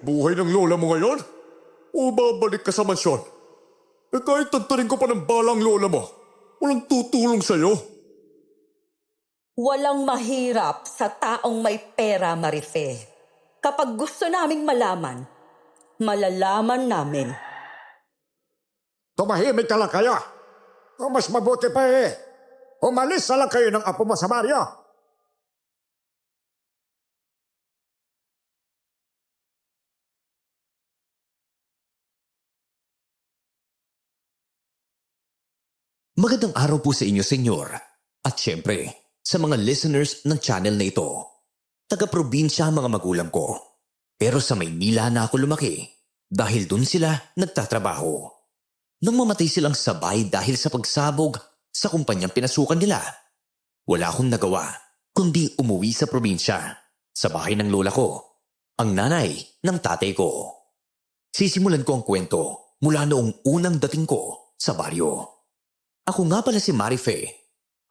Buhay ng lola mo ngayon? O babalik ka sa mansyon? Kahit tantarin ko pa ng balang lola mo, walang tutulong sa'yo. Walang mahirap sa taong may pera, Marife. Kapag gusto naming malaman, malalaman namin. Tumahimik ka lang kayo. O mas mabuti pa umalis na lang kayo ng apo mo sa baryo. Magandang araw po sa inyo, senyor. At syempre, sa mga listeners ng channel na ito. Taga-probinsya ang mga magulang ko. Pero sa Maynila na ako lumaki dahil dun sila nagtatrabaho. Nang mamatay silang sabay dahil sa pagsabog sa kumpanyang pinasukan nila, wala akong nagawa kundi umuwi sa probinsya, sa bahay ng lola ko, ang nanay ng tatay ko. Sisimulan ko ang kwento mula noong unang dating ko sa baryo. Ako nga pala si Marife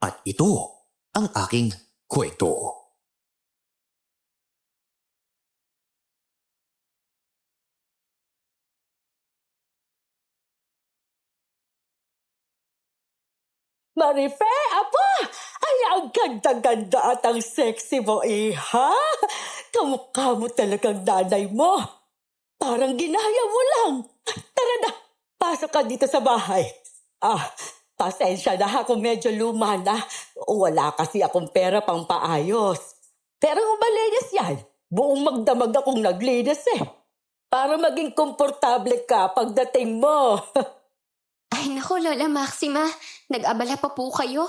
at ito ang aking kwento. Marife, apa! Ay, ang ganda-ganda at ang sexy mo, iha! Kamukha mo talagang nanay mo. Parang ginaya mo lang. Tara na, pasok ka dito sa bahay. Pasensya na ha kung medyo luma na. Wala kasi akong pera pang paayos. Pero kung malinis yan, buong magdamag akong naglinis para maging komportable ka pagdating mo. Ay naku, Lola Maxima, nag-abala pa po kayo.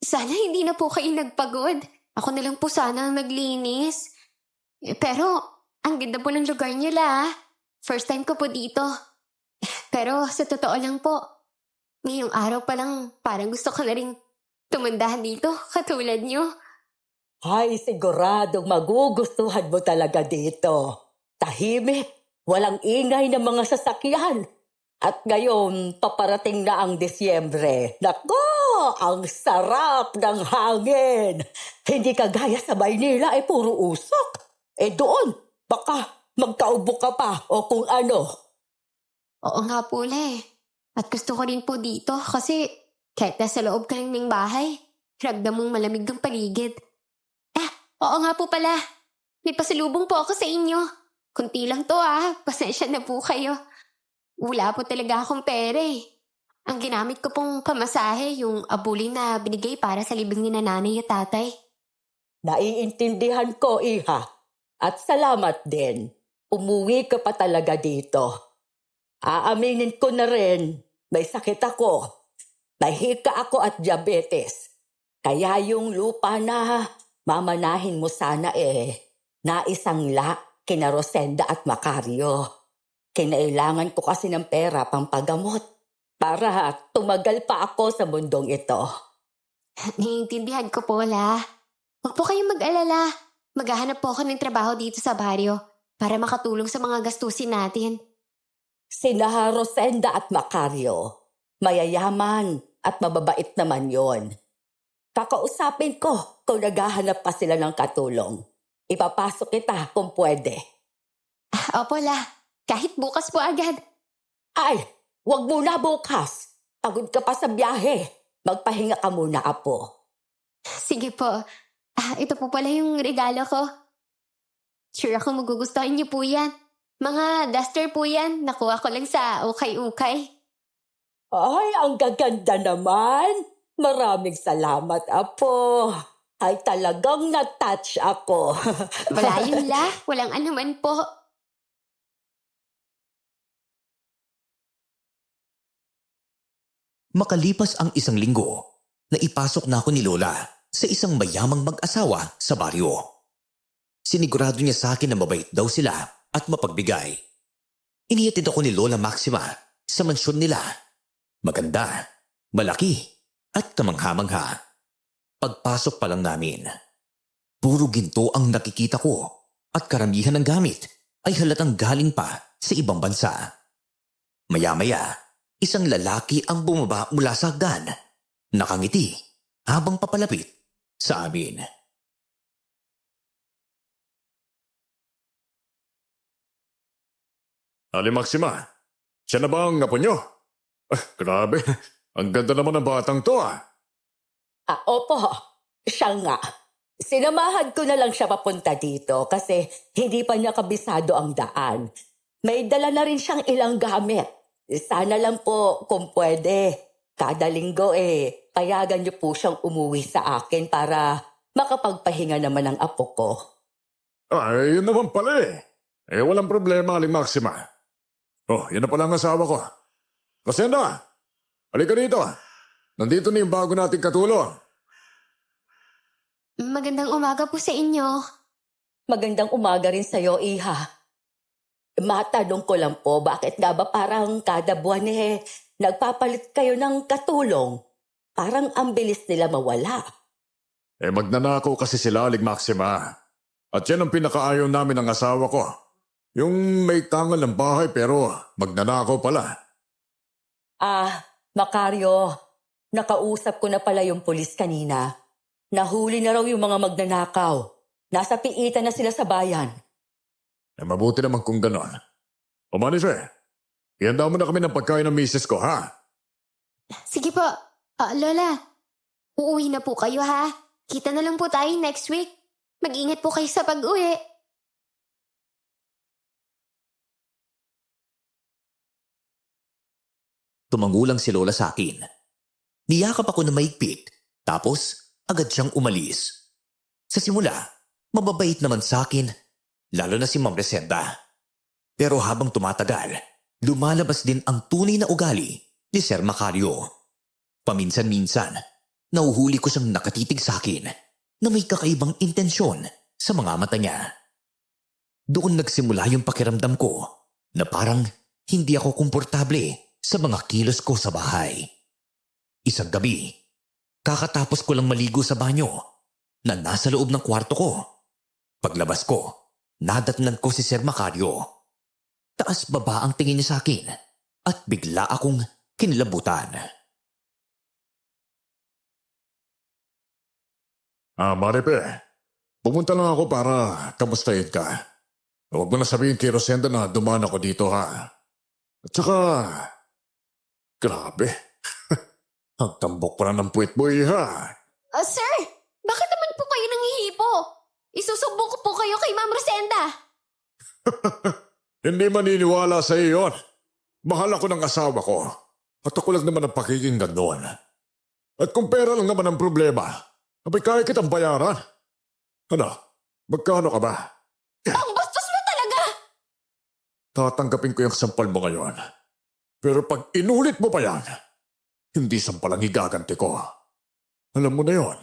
Sana hindi na po kayo nagpagod. Ako na lang po sana ang naglinis. Pero, ang ganda po ng lugar niyo la. First time ko po dito. Pero sa totoo lang po, ngayong araw pa lang parang gusto ko na rin tumandahan dito katulad niyo. Ay, siguradong magugustuhan mo talaga dito. Tahimik, walang ingay ng mga sasakyan. At ngayon, paparating na ang Disyembre. Nako, ang sarap ng hangin. Hindi kagaya sa Maynila, puro usok. Doon, baka magkaubo ka pa o kung ano. Oo nga po At gusto ko rin po dito kasi kahit nasa loob ka lang ng bahay, ramdam mong malamig ng paligid. Oo nga po pala. May pasalubong po ako sa inyo. Kunti lang to pasensya na po kayo. Wala po talaga akong pera Ang ginamit ko pong pamasahe, yung abulin na binigay para sa libing ni nanay at tatay. Naiintindihan ko, iha. At salamat din. Umuwi ka pa talaga dito. Aaminin ko na rin, may sakit ako. May hika ako at diabetes. Kaya yung lupa na mamanahin mo sana naisangla kina Rosenda at Macario. Kinailangan ko kasi ng pera pang pagamot para tumagal pa ako sa mundong ito. Naiintindihan ko po, Huwag po kayong mag-alala. Maghahanap po ako ng trabaho dito sa baryo para makatulong sa mga gastusin natin. Sina Rosenda at Macario, mayayaman at mababait naman yon. Kakausapin ko kung naghahanap pa sila ng katulong. Ipapasok kita kung pwede. Opo, kahit bukas po agad. Ay, wag muna bukas. Pagod ka pa sa biyahe. Magpahinga ka muna, apo. Sige po. Ito po pala yung regalo ko. Sure ako magugustuhan niyo po yan. Mga duster po yan. Nakuha ko lang sa ukay-ukay. Ay, ang gaganda naman. Maraming salamat, apo. Ay, talagang na-touch ako. Wala yun, Walang anuman po. Makalipas ang isang linggo, naipasok na ako ni Lola sa isang mayamang mag-asawa sa baryo. Sinigurado niya sa akin na mabait daw sila at mapagbigay. Inihatid ako ni Lola Maxima sa mansyon nila. Maganda, malaki at kamangha-mangha. Pagpasok pa lang namin, puro ginto ang nakikita ko at karamihan ng gamit ay halatang galing pa sa ibang bansa. Maya-maya, isang lalaki ang bumaba mula sa hagdan, nakangiti habang papalapit sa amin. Ali Maxima, siya na ba ang apo nyo? Grabe, ang ganda naman ng batang to ah. Opo, siya nga. Sinamahan ko na lang siya papunta dito kasi hindi pa niya kabisado ang daan. May dala na rin siyang ilang gamit. Sana lang po kung pwede. Kada linggo payagan niyo po siyang umuwi sa akin para makapagpahinga naman ang apo ko. Ay, yun naman pala eh. Walang problema, Aling Maxima. Oh, yun na pala ang asawa ko. Rosenda, halika dito. Nandito na yung bago nating katulong. Magandang umaga po sa inyo. Magandang umaga rin sa'yo, Iha. Matanong ko lang po, bakit nga ba parang kada buwan nagpapalit kayo ng katulong? Parang ang bilis nila mawala. Magnanakaw kasi sila, Aling Maxima. At yan ang pinakaayaw namin ng asawa ko. Yung may tangal ng bahay pero magnanakaw pala. Macario, nakausap ko na pala yung pulis kanina. Nahuli na raw yung mga magnanakaw. Nasa piitan na sila sa bayan. Mabuti naman kung ganon. O Manife, ihanda mo na kami ng pagkain ng misis ko, ha? Sige po. Lola, uuwi na po kayo ha. Kita na lang po tayo next week. Mag-ingat po kayo sa pag-uwi. Tumangulang si Lola sa akin. Niyakap ako na maigpit, tapos agad siyang umalis. Sa simula, mababait naman sa akin, lalo na si Ma'am Resenda. Pero habang tumatagal, lumalabas din ang tunay na ugali ni Sir Macario. Paminsan-minsan, nauhuli ko siyang nakatitig sa akin na may kakaibang intensyon sa mga mata niya. Doon nagsimula yung pakiramdam ko na parang hindi ako komportable sa mga kilos ko sa bahay. Isang gabi, kakatapos ko lang maligo sa banyo na nasa loob ng kwarto ko. Paglabas ko, nadatnan ko si Sir Macario. Taas baba ang tingin niya sa akin at bigla akong kinilabutan. Maripe, pumunta lang ako para kamustahin ka. Huwag mo na sabihin kay Rosenda na dumaan ako dito, ha? At saka, grabe. Ang tambok pa na ng puwit mo, ha? Sir, bakit naman po kayo nangihipo? Isusubok ko po kayo kay Ma'am Rosenda. Hindi maniniwala sa iyo yun. Mahal ako ng asawa ko. At ako lang naman ang pakikinggan noon. At kung pera lang naman ang problema, abay kaya kitang bayaran. Ano? Magkano ka ba? Ang bastos mo talaga! Tatanggapin ko yung sampal mo ngayon. Pero pag inulit mo pa yan, hindi sampal ang igaganti ko. Alam mo na yon.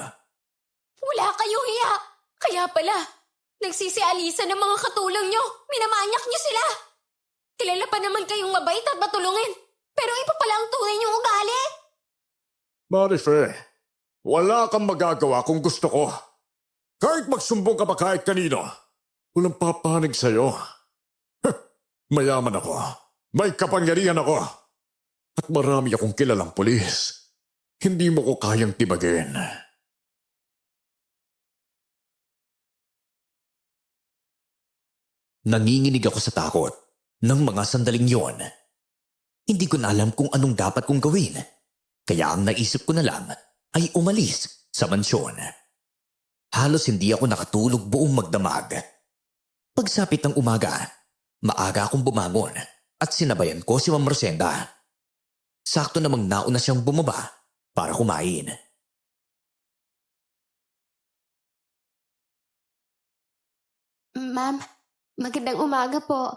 Wala kayong hiya. Kaya pala, nagsisialisan ng mga katulong nyo. Minamanyak nyo sila. Kilala pa naman kayong mabait at matulungin. Pero iba pala ang tunay nyong ugali. Marife, wala kang magagawa kung gusto ko. Kahit magsumbong ka pa kahit kanino, walang papanig sa'yo. Mayaman ako. May kapangyarihan ako. At marami akong kilalang pulis. Hindi mo ko kayang tibagin. Nanginginig ako sa takot ng mga sandaling yon. Hindi ko na alam kung anong dapat kong gawin. Kaya ang naisip ko na lang ay umalis sa mansyon. Halos hindi ako nakatulog buong magdamag. Pagsapit ng umaga, maaga akong bumangon at sinabayan ko si Ma'am Rosenda. Sakto namang nauna siyang bumaba para kumain. Ma'am, magandang umaga po.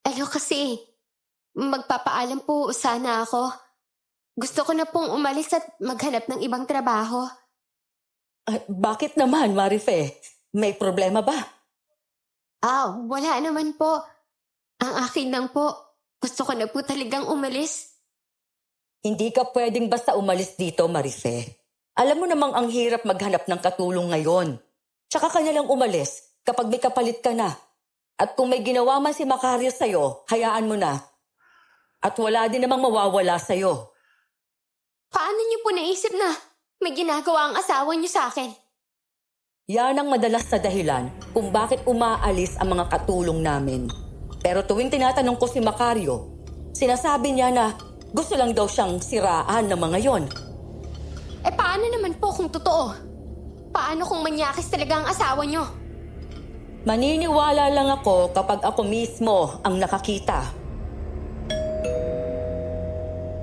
Kasi, magpapaalam po sana ako. Gusto ko na pong umalis at maghanap ng ibang trabaho. Bakit naman, Marife? May problema ba? Wala naman po. Ang akin lang po, gusto ko na po talagang umalis. Hindi ka pwedeng basta umalis dito, Marife. Alam mo namang ang hirap maghanap ng katulong ngayon. Tsaka ka na lang umalis kapag may kapalit ka na. At kung may ginawa man si Macario sa'yo, hayaan mo na. At wala din namang mawawala sa'yo. Paano niyo po naisip na may ginagawa ang asawa niyo sa akin? Yan ang madalas na dahilan kung bakit umaalis ang mga katulong namin. Pero tuwing tinatanong ko si Macario, sinasabi niya na gusto lang daw siyang siraan ng mga yon. Eh paano naman po kung totoo? Paano kung manyakis talaga ang asawa niyo? Maniniwala lang ako kapag ako mismo ang nakakita.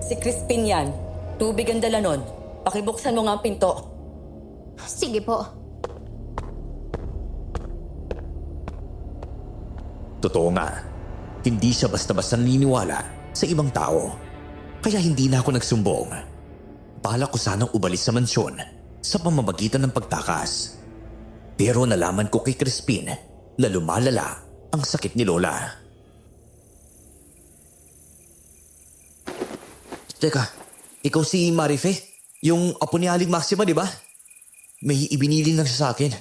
Si Crispin yan. Tubig ang dala nun. Pakibuksan mo nga ang pinto. Sige po. Totoo nga, hindi siya basta-basta naniniwala sa ibang tao. Kaya hindi na ako nagsumbong. Balak ko sanang umalis sa mansyon sa pamamagitan ng pagtakas. Pero nalaman ko kay Crispin na lumalala ang sakit ni Lola. Teka, ikaw si Marife? Yung apo ni Aling Maxima, di ba? May ibinili lang siya sa akin.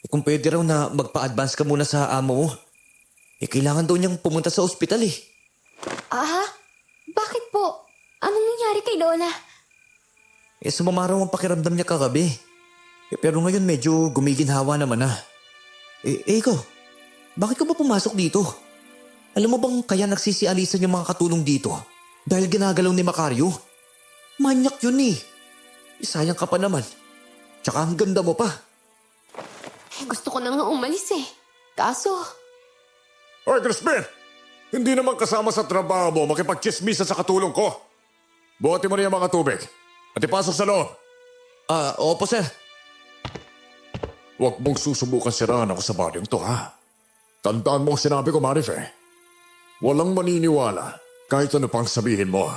Kung pwede raw na magpa-advance ka muna sa amo mo. Kailangan daw niyang pumunta sa ospital eh. Bakit po? Anong nangyari kay Lola? Sumama raw ang pakiramdam niya kagabi. Pero ngayon medyo gumiginhawa naman na. Ikaw, bakit ka ba pumasok dito? Alam mo bang kaya nagsisialisan yung mga katulong dito? Dahil ginagalaw ni Macario? Manyak yun eh. Sayang ka pa naman. Tsaka ang ganda mo pa. Gusto ko na nga umalis eh. Kaso, Hoy, Crispin! Hindi naman kasama sa trabaho mo makipagchismisa sa katulong ko. Buhatin mo na yung mga tubig at ipasok sa loob. Opo sir. Huwag mong susubukan siraan ako sa baryong to, ha? Tandaan mo ang sinabi ko, Marife. Walang maniniwala kahit ano pang sabihin mo.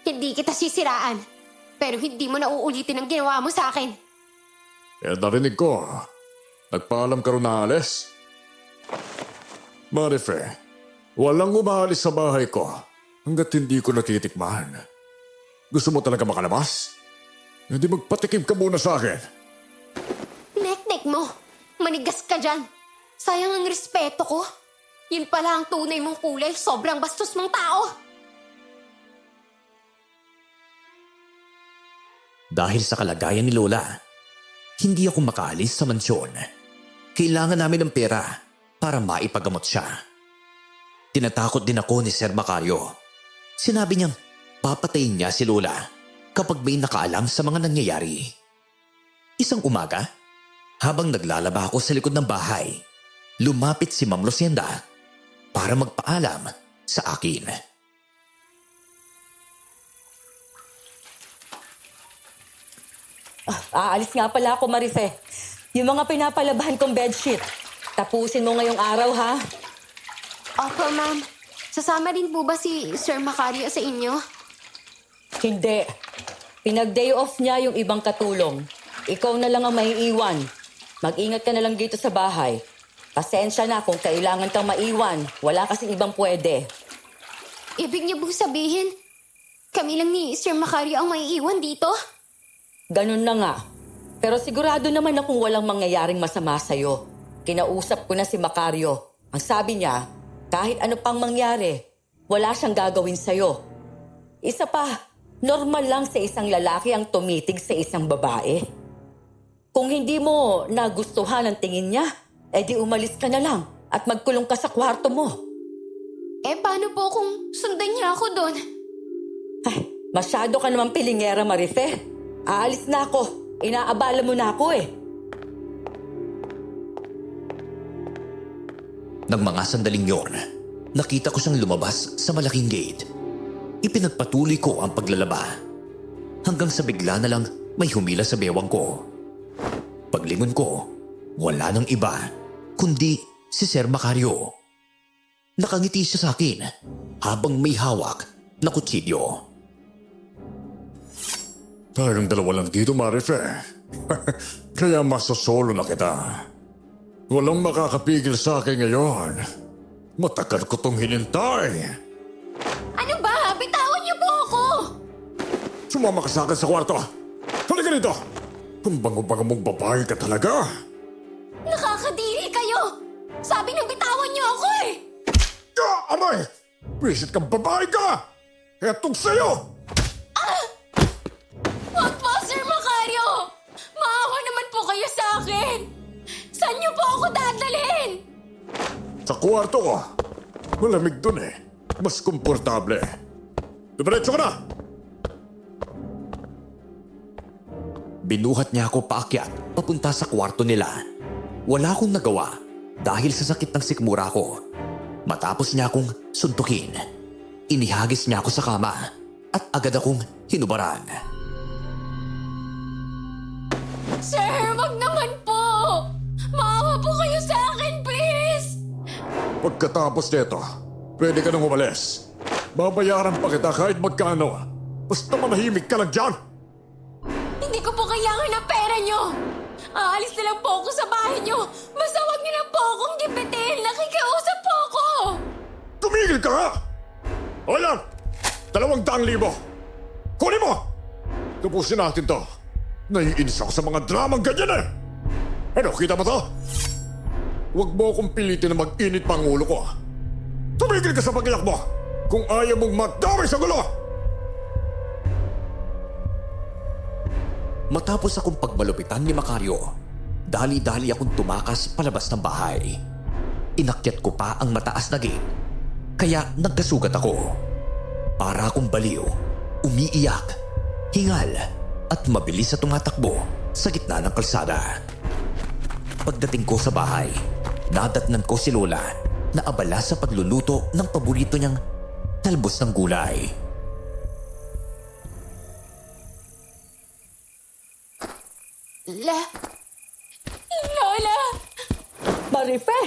hindi kita sisiraan. Pero hindi mo na uulitin ang ginawa mo sa akin. Narinig ko. Nagpaalam ka rin na alis? Marife, walang umaalis sa bahay ko hanggat hindi ko natitikman. Gusto mo talaga makalabas? Hindi magpatikim ka muna sa akin. Nek-nek mo. Manigas ka dyan. Sayang ang respeto ko. Yun pala ang tunay mong kulay. Sobrang bastos mong tao. Dahil sa kalagayan ni Lola, hindi ako makaalis sa mansyon. Kailangan namin ng pera para maipagamot siya. Tinatakot din ako ni Sir Macario. Sinabi niyang papatayin niya si Lola kapag may nakaalam sa mga nangyayari. Isang umaga, habang naglalaba ako sa likod ng bahay, lumapit si Ma'am Lucinda para magpaalam sa akin. Aalis nga pala ako, Marife. Yung mga pinapalabahan kong bedsheet. Tapusin mo ngayong araw, ha? Opo, ma'am. Sasama din po ba si Sir Macario sa inyo? Hindi. Pinag-day off niya yung ibang katulong. Ikaw na lang ang maiiwan. Mag-ingat ka na lang dito sa bahay. Pasensya na kung kailangan kang maiwan. Wala kasing ibang pwede. Ibig niyo bang sabihin, kami lang ni Sir Macario ang maiiwan dito? Ganun na nga. Pero sigurado naman akong walang mangyayaring masama sa'yo. Kinausap ko na si Macario. Ang sabi niya, kahit ano pang mangyari, wala siyang gagawin sa'yo. Isa pa, normal lang sa isang lalaki ang tumitig sa isang babae. Kung hindi mo nagustuhan ang tingin niya, edi umalis ka na lang at magkulong ka sa kwarto mo. Paano po kung sundan niya ako doon? Ay, masyado ka naman pilingera, Marife. Aalis na ako. Inaabala mo na ako eh. Nang mga sandaling yon, nakita ko siyang lumabas sa malaking gate. Ipinagpatuloy ko ang paglalaba. Hanggang sa bigla na lang may humila sa bewang ko. Paglingon ko, wala nang iba, kundi si Sir Macario. Nakangiti siya sa akin habang may hawak na kutsilyo. Tayong dalawa lang dito, Marife. Kaya masosolo na kita. Walang makakapigil sa akin ngayon. Matagal ko tong hinintay. Ano ba? Bitawan niyo po ako! Sumama ka sa akin sa kwarto. Halika dito. Ang bango-bango mong babae ka talaga. Nakakadiri kayo! Sabi nang bitawan niyo ako eh! Aray! Wisit kang babae ka! Etong sa'yo! Wag po, Sir Macario! Maawa naman po kayo sa akin! Saan niyo po ako dadalhin? Sa kwarto ko. Malamig dun eh. Mas komportable. Diretso ka na! Binuhat niya ako paakyat papunta sa kwarto nila. Wala akong nagawa dahil sa sakit ng sikmura ko. Matapos niya akong suntukin, inihagis niya ako sa kama at agad akong hinubaran. Sir, wag naman po! Maawa po kayo sa akin, please! Pagkatapos nito, pwede ka nang umalis. Babayaran pa kita kahit magkano. Basta manahimik ka lang dyan. Hindi ko po kailangan ng pera nyo! Aalis na lang po ako sa bahay nyo! Basta wag nyo na po akong gipitin! Nakikiusap po ako! Tumigil ka nga! O yan! 200,000! Kunin mo! Tapusin natin to. Naiinis ako sa mga dramang ganyan eh! Ano, kita mo to? Huwag mo akong pilitin na mag-init pa ang ulo ko. Tumigil ka sa pag-iyak mo kung ayaw mong madamay sa gulo! Matapos akong pagmalupitan ni Macario, dali-dali akong tumakas palabas ng bahay. Inakyat ko pa ang mataas na gate, kaya nagkasugat ako. Para akong baliw, umiiyak, hingal, at mabilis na tumatakbo sa gitna ng kalsada. Pagdating ko sa bahay, nadatnan ko si Lola na abala sa pagluluto ng paborito niyang talbos ng gulay. Lola! Marife!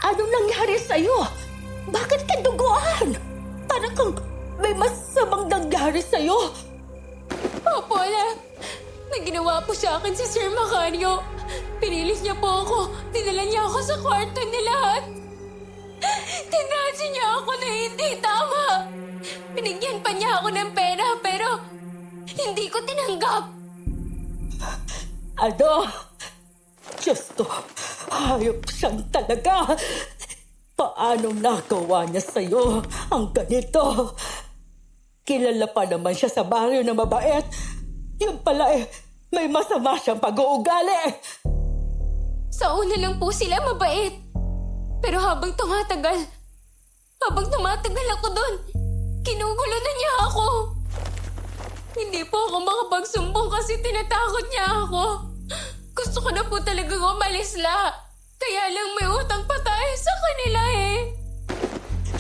Anong nangyari sa'yo? Bakit ka duguan? Parang kang may masamang nangyari sa'yo. Opo, may ginawa po sa akin si Sir Macario. Pinilis niya po ako. Dinala niya ako sa kwarto nila at tinasi niya ako na hindi tama. Binigyan pa niya ako ng pera pero hindi ko tinanggap. Ano? Diyos ko, hayop siyang talaga. Paano nagawa niya sa'yo ang ganito? Kilala pa naman siya sa baryo na mabait. Yun pala may masama siyang pag-uugali. Sa una lang po sila mabait. Pero habang tumatagal ako doon, kinugulo na niya ako. Hindi po ako makapagsumbong kasi tinatakot niya ako. Gusto ko na po talagang umalis la. Kaya lang may utang pa tayo sa kanila eh.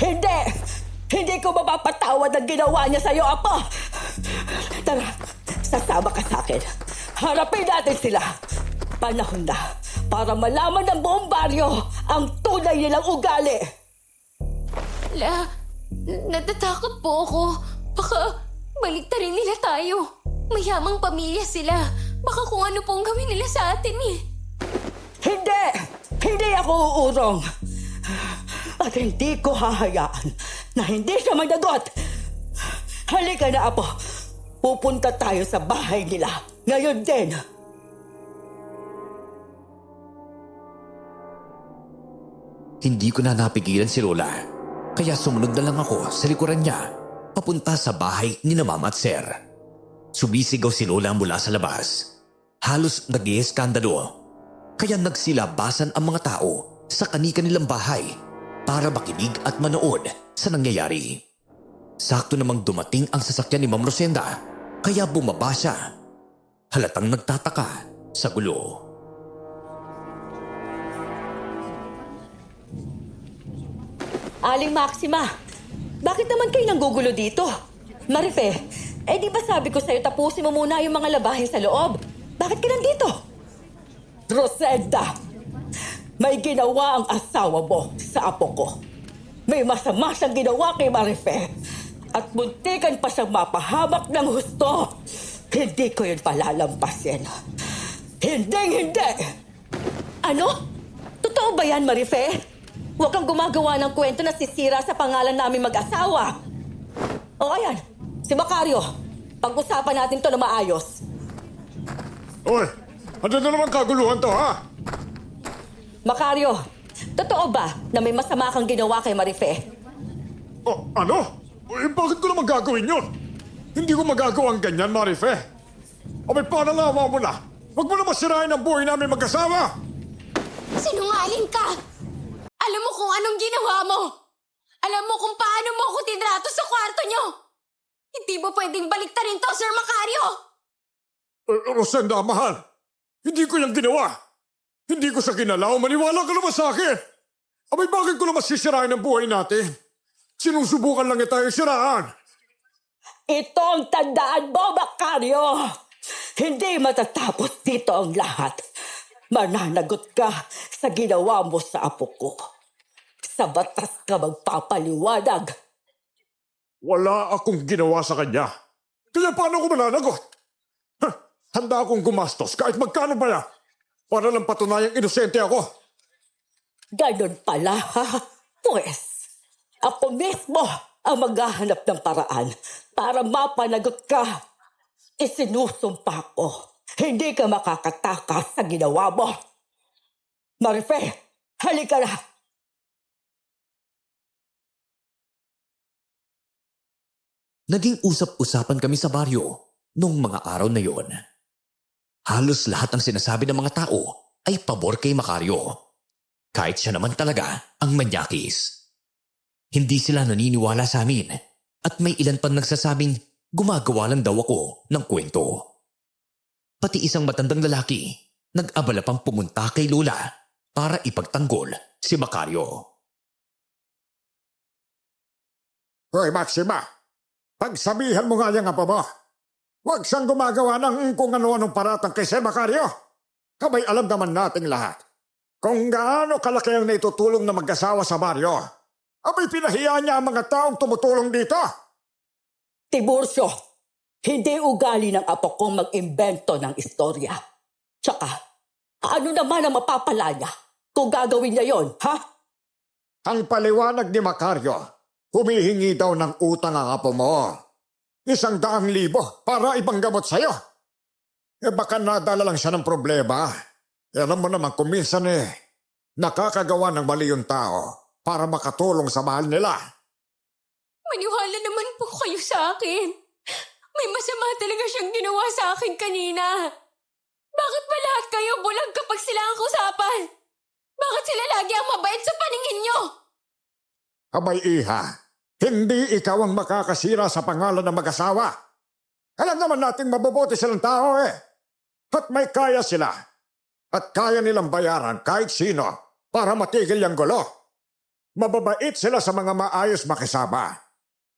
Hindi! Hindi ko mapapatawad ang ginawa niya sa'yo, Apo! Tara, sasama ka sa akin. Harapin natin sila. Panahon na para malaman ng buong baryo ang tunay nilang ugali. La, natatakot po ako. Baka baliktarin nila tayo. Mayamang pamilya sila. Baka kung ano pong gawin nila sa atin eh. Hindi! Hindi ako uurong. At hindi ko hahayaan na hindi siya managot. Halika na, Apo. Pupunta tayo sa bahay nila. Ngayon din. Hindi ko na napigilan si Lola, kaya sumunod na lang ako sa likuran niya papunta sa bahay ni na Mama at Sir. Sumisigaw si Lola mula sa labas. Halos nag-ieskandalo. Kaya nagsilabasan ang mga tao sa kani-kanilang bahay para makinig at manood sa nangyayari. Sakto namang dumating ang sasakyan ni Ma'am Rosenda, kaya bumaba siya. Halatang nagtataka sa gulo. Aling Maxima, bakit naman kayo nanggugulo dito? Marife, di ba sabi ko sa'yo tapusin mo muna yung mga labahin sa loob? Bakit ka nandito? Rosenda, may ginawa ang asawa mo sa apo ko. May masama siyang ginawa kay Marife. At muntikan pa siyang mapahamak ng husto. Hindi ko yun palalampasin. Hindi! Ano? Totoo ba yan, Marife? Huwag kang gumagawa ng kwento na sisira sa pangalan namin mag-asawa. O ayan, si Macario. Pag-usapan natin to na maayos. Oy, ano na naman kaguluhan to, ha? Macario, totoo ba na may masama kang ginawa kay Marife? Oh, ano? Bakit ko naman gagawin yun? Hindi ko magagawa ang ganyan, Marife. Abay, panalawa mo na. Huwag mo na masirain ang buhay namin mag-asawa. Sinungaling ka! Alam mo kung anong ginawa mo! Alam mo kung paano mo ako tinrato sa kwarto nyo. Hindi mo pwedeng baliktarin to, Sir Macario. Rosenda, mahal. Hindi ko yung ginawa. Hindi ko sa ginalaw. Maniwala ka naman sa akin. Abay, bakit ko naman sisirain ang buhay natin? Sinusubukan lang niya tayong siraan. Ito ang tandaan mo, Macario. Hindi matatapos dito ang lahat. Mananagot ka sa ginawa mo sa apo ko. Sa batas ka magpapaliwanag. Wala akong ginawa sa kanya. Kaya paano ko mananagot? Handa akong gumastos kahit magkano ba yan. Para lang patunayang inosente ako. Ganon pala, ha? Pues, ako mismo ang maghahanap ng paraan para mapanagot ka. Isinusumpa ko. Hindi ka makakatakas sa ginawa mo. Marife, halika na. Naging usap-usapan kami sa baryo noong mga araw na yon. Halos lahat ng sinasabi ng mga tao ay pabor kay Macario. Kahit siya naman talaga ang manyakis. Hindi sila naniniwala sa amin at may ilan pang nagsasabing gumagawa lang daw ako ng kwento. Pati isang matandang lalaki nag-abala pang pumunta kay Lola para ipagtanggol si Macario. Hoy, Maxima, pagsabihan mo nga yung apo mo. Huwag siyang gumagawa ng kung ano-anong paratang kay Sir Macario. Kabay alam naman nating lahat kung gaano kalaki ang naitutulong na mag-asawa sa baryo. Abay pinahiya niya ang mga taong tumutulong dito. Tiburcio, hindi ugali ng apo kong mag-imbento ng istorya. Tsaka, ano naman ang mapapala niya kung gagawin niya yon, ha? Ang paliwanag ni Macario, humihingi daw ng utang ang apo mo. 100,000 para ibanggamot sa'yo. Baka nadala lang siya ng problema. Alam mo naman kung minsan nakakagawa ng mali yung tao para makatulong sa mahal nila. Maniwala naman po kayo sa akin. May masama talaga siyang ginawa sa akin kanina. Bakit ba lahat kayo bulag kapag sila ang usapan? Bakit sila lagi ang mabait sa paningin nyo? Abay iha, hindi ikaw ang makakasira sa pangalan ng mag-asawa. Alam naman nating mabubuti silang tao At may kaya sila. At kaya nilang bayaran kahit sino para matigil yung gulo. Mababait sila sa mga maayos makisama.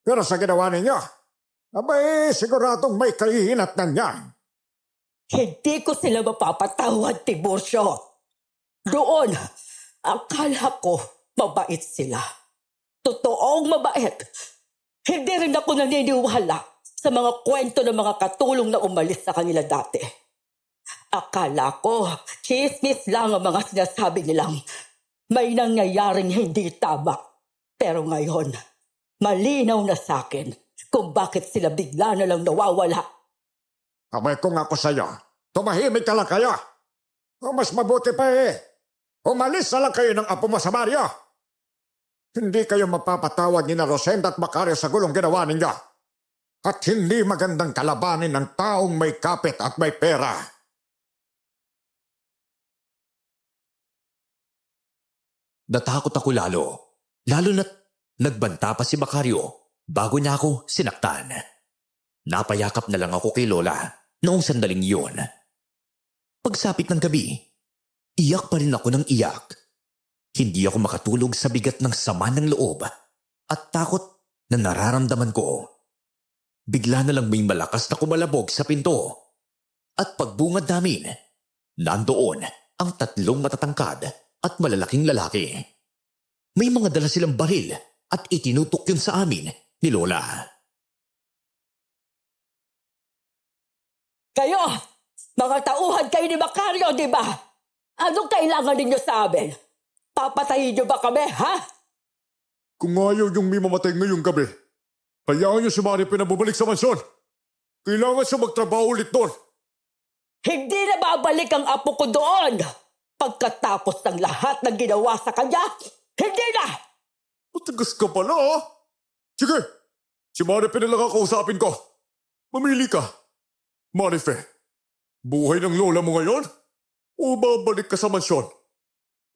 Pero sa ginawa ninyo, abay siguradong may kahihinatnan yan. Hindi ko sila mapapatawad, Tiburcio. Doon, akala ko mabait sila. Totoong mabait. Hindi rin ako naniniwala sa mga kwento ng mga katulong na umalis sa kanila dati. Akala ko, chismis lang ang mga sinasabi nilang may nangyayaring hindi tama. Pero ngayon, malinaw na sa akin kung bakit sila bigla na lang nawawala. Abay kung ako sa'yo, tumahimik ka lang kayo. O mas mabuti pa umalis na lang kayo ng apo mo sa baryo. Hindi kayo mapapatawad ni na Rosenda at Macario sa gulong ginawa ninyo. At hindi magandang kalabanin ng taong may kapit at may pera. Natakot ako lalo na't nagbanta pa si Macario bago niya ako sinaktan. Napayakap na lang ako kay Lola noong sandaling iyon. Pagsapit ng gabi, iyak pa rin ako ng iyak. Hindi ako makatulog sa bigat ng sama ng loob at takot na nararamdaman ko. Bigla na lang may malakas na kumalabog sa pinto. At pagbungad namin, nandoon ang 3 matatangkad at malalaking lalaki. May mga dala silang baril at itinutok yun sa amin ni Lola. Kayo, mga tauhan kayo ni Macario, di ba? Anong kailangan ninyo sa amin? Papatayin niyo ba kami, ha? Kung ayaw yung may mamatay ngayong gabi, hayaan niyo si Marife na bumalik sa mansyon. Kailangan siya magtrabaho ulit doon. Hindi na babalik ang apo ko doon. Pagkatapos ng lahat ng ginawa sa kanya, hindi na! Matigas ka pala, ha? Sige, si Marife na lang ang kausapin ko. Mamili ka. Marife, buhay ng lola mo ngayon? O babalik ka sa mansyon?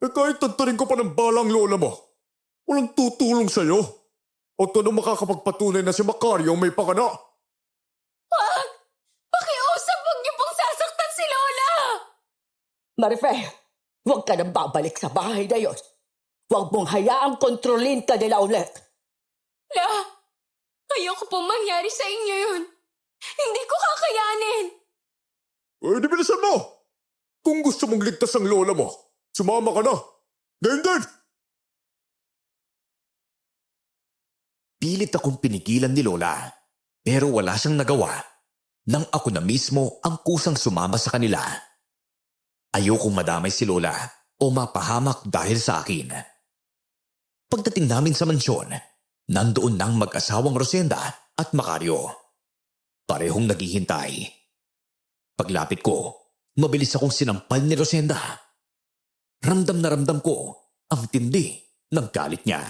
Kahit tantarin ko pa ng balang lola mo, walang tutulong sa'yo. O tanong makakapagpatunay na si Macario may pakana? Wag! Pakiusap, huwag niyo pong sasaktan si Lola! Marife, huwag ka nang babalik sa bahay na yon. Huwag mong hayaang kontrolin ka nila ulit. La, ayoko pong mangyari sa inyo yun. Hindi ko kakayanin. Di bilisan mo! Kung gusto mong ligtas ang lola mo, sumama ka na. Ngayon din! Pilit akong pinigilan ni Lola, pero wala siyang nagawa nang ako na mismo ang kusang sumama sa kanila. Ayokong madamay si Lola o mapahamak dahil sa akin. Pagdating namin sa mansyon, nandoon nang mag-asawang Rosenda at Macario. Parehong naghihintay. Paglapit ko, mabilis akong sinampal ni Rosenda. Ramdam na ramdam ko ang tindi ng galit niya.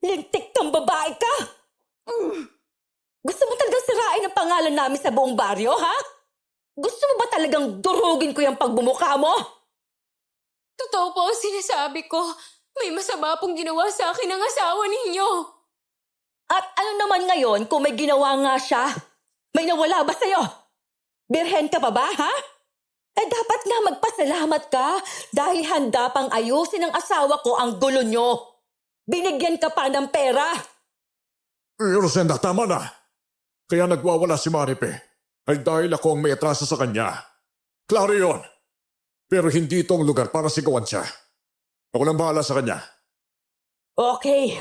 Lintik kang babae ka! Gusto mo talagang sirain ang pangalan namin sa buong baryo, ha? Gusto mo ba talagang durugin ko yung pagbumuka mo? Totoo po ang sinasabi ko. May masama pong ginawa sa akin ng asawa ninyo. At ano naman ngayon kung may ginawa nga siya? May nawala ba sa'yo? Birhen ka pa ba, ha? Dapat nga magpasalamat ka dahil handa pang ayusin ng asawa ko ang gulo nyo. Binigyan ka pa ng pera. Rosenda, tama na. Kaya nagwawala si Maripe ay dahil ako ang may atraso sa kanya. Klaro yun. Pero hindi itong lugar para sigawan siya. Ako nang bahala sa kanya. Okay,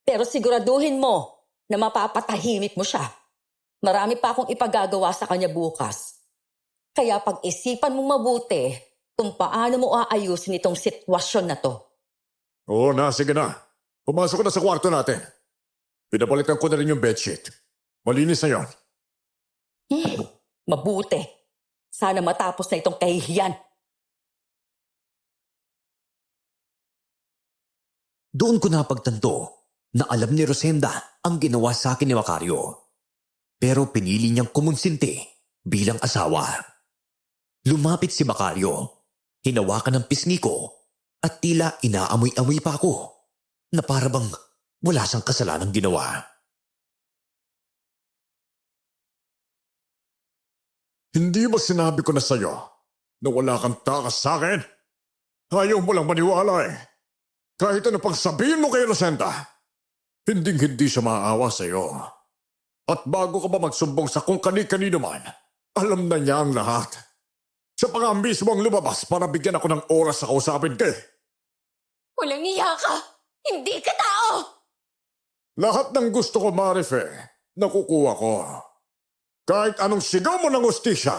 pero siguraduhin mo na mapapatahimik mo siya. Marami pa akong ipagagawa sa kanya bukas. Kaya pag-isipan mo mabuti kung paano mo aayusin itong sitwasyon na to. Oo na, sige na. Pumasok ka na sa kwarto natin. Pinabalikan ko na rin yung bedsheet. Malinis na yon. Mabuti. Sana matapos na itong kahihiyan. Doon ko napagtanto na alam ni Rosenda ang ginawa sa akin ni Macario. Pero pinili niyang kumonsinti bilang asawa. Lumapit si Macario, hinawakan ng pisngi ko at tila inaamoy-amoy pa ako na para bang wala siyang kasalanang ginawa. Hindi ba sinabi ko na sa'yo na wala kang takas sa akin? Ayaw mo lang maniwala eh. Kahit ano pang sabihin mo kay Rosenda, hindi siya maaawa sa'yo. At bago ka ba magsumbong sa kung kani-kanino man, alam na niya ang lahat. Siya pa nga mismo ang lumabas para bigyan ako ng oras sa kausapin ka eh. Walang iya ka! Hindi ka tao! Lahat ng gusto ko, Marife, nakukuha ko. Kahit anong sigaw mo ng ustisya,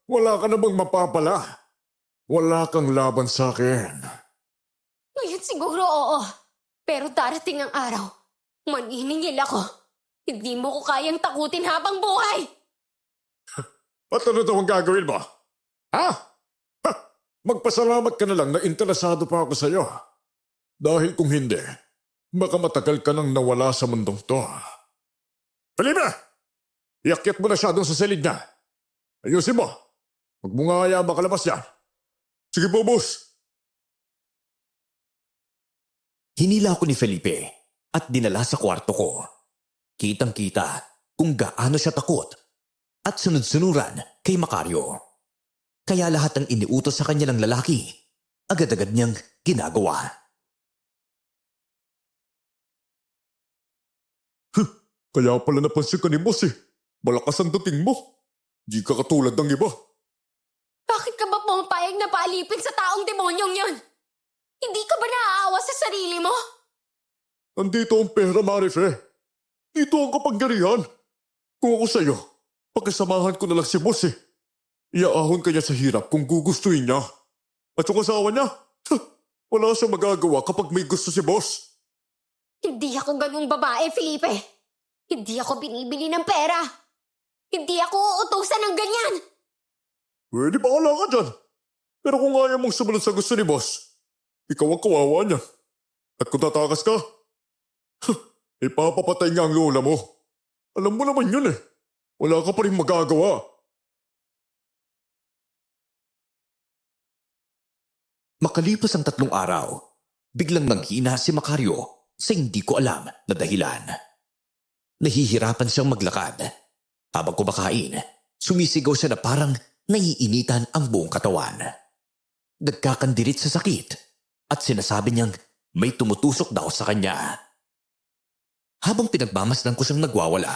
wala ka na bang mapapala? Wala kang laban sa akin. Ngayon siguro oo. Pero darating ang araw, maniningil ako. Hindi mo ko kayang takutin habang buhay! At ano daw ang gagawin mo? Ha? Magpasalamat ka na lang na interesado pa ako sa'yo. Dahil kung hindi, baka matagal ka nang nawala sa mundong to. Felipe! Iakyat mo na siya doon sa silid niya. Ayusin mo. Huwag mo nga kaya makalabas yan. Sige po, boss. Hinila ako ni Felipe at dinala sa kwarto ko. Kitang-kita kung gaano siya takot at sunod-sunuran kay Macario. Kaya lahat ng iniutos sa kanya ng lalaki, agad-agad niyang ginagawa. Kaya pala napansin ka ni boss eh. Malakas ang dating mo. Di ka katulad ng iba. Bakit ka ba pumapayag na paalipin sa taong demonyong yon? Hindi ka ba naaawa sa sarili mo? Andito ang pera, Marife. Ito ang kapangyarihan. Kung ako sa'yo, pakisamahan ko na lang si boss eh. Iaahon ka niya sa hirap kung gugustuhin niya. At yung asawa niya, wala siyang magagawa kapag may gusto si boss. Hindi ako ganung babae, Felipe. Hindi ako binibili ng pera. Hindi ako uutusan ng ganyan. Pwede bahala ka dyan. Pero kung ayaw mong sumunod sa gusto ni boss, ikaw ang kawawa niya. At kung tatakas ka, ipapapatay nga ang lola mo. Alam mo naman yun eh. Wala ka pa rin magagawa. Makalipas ang 3 araw, biglang nanghina si Macario sa hindi ko alam na dahilan. Nahihirapan siyang maglakad. Habang kumakain, sumisigaw siya na parang naiinitan ang buong katawan. Nagkakandirit sa sakit at sinasabi niyang may tumutusok daw sa kanya. Habang pinagmamasdan ko siyang nagwawala,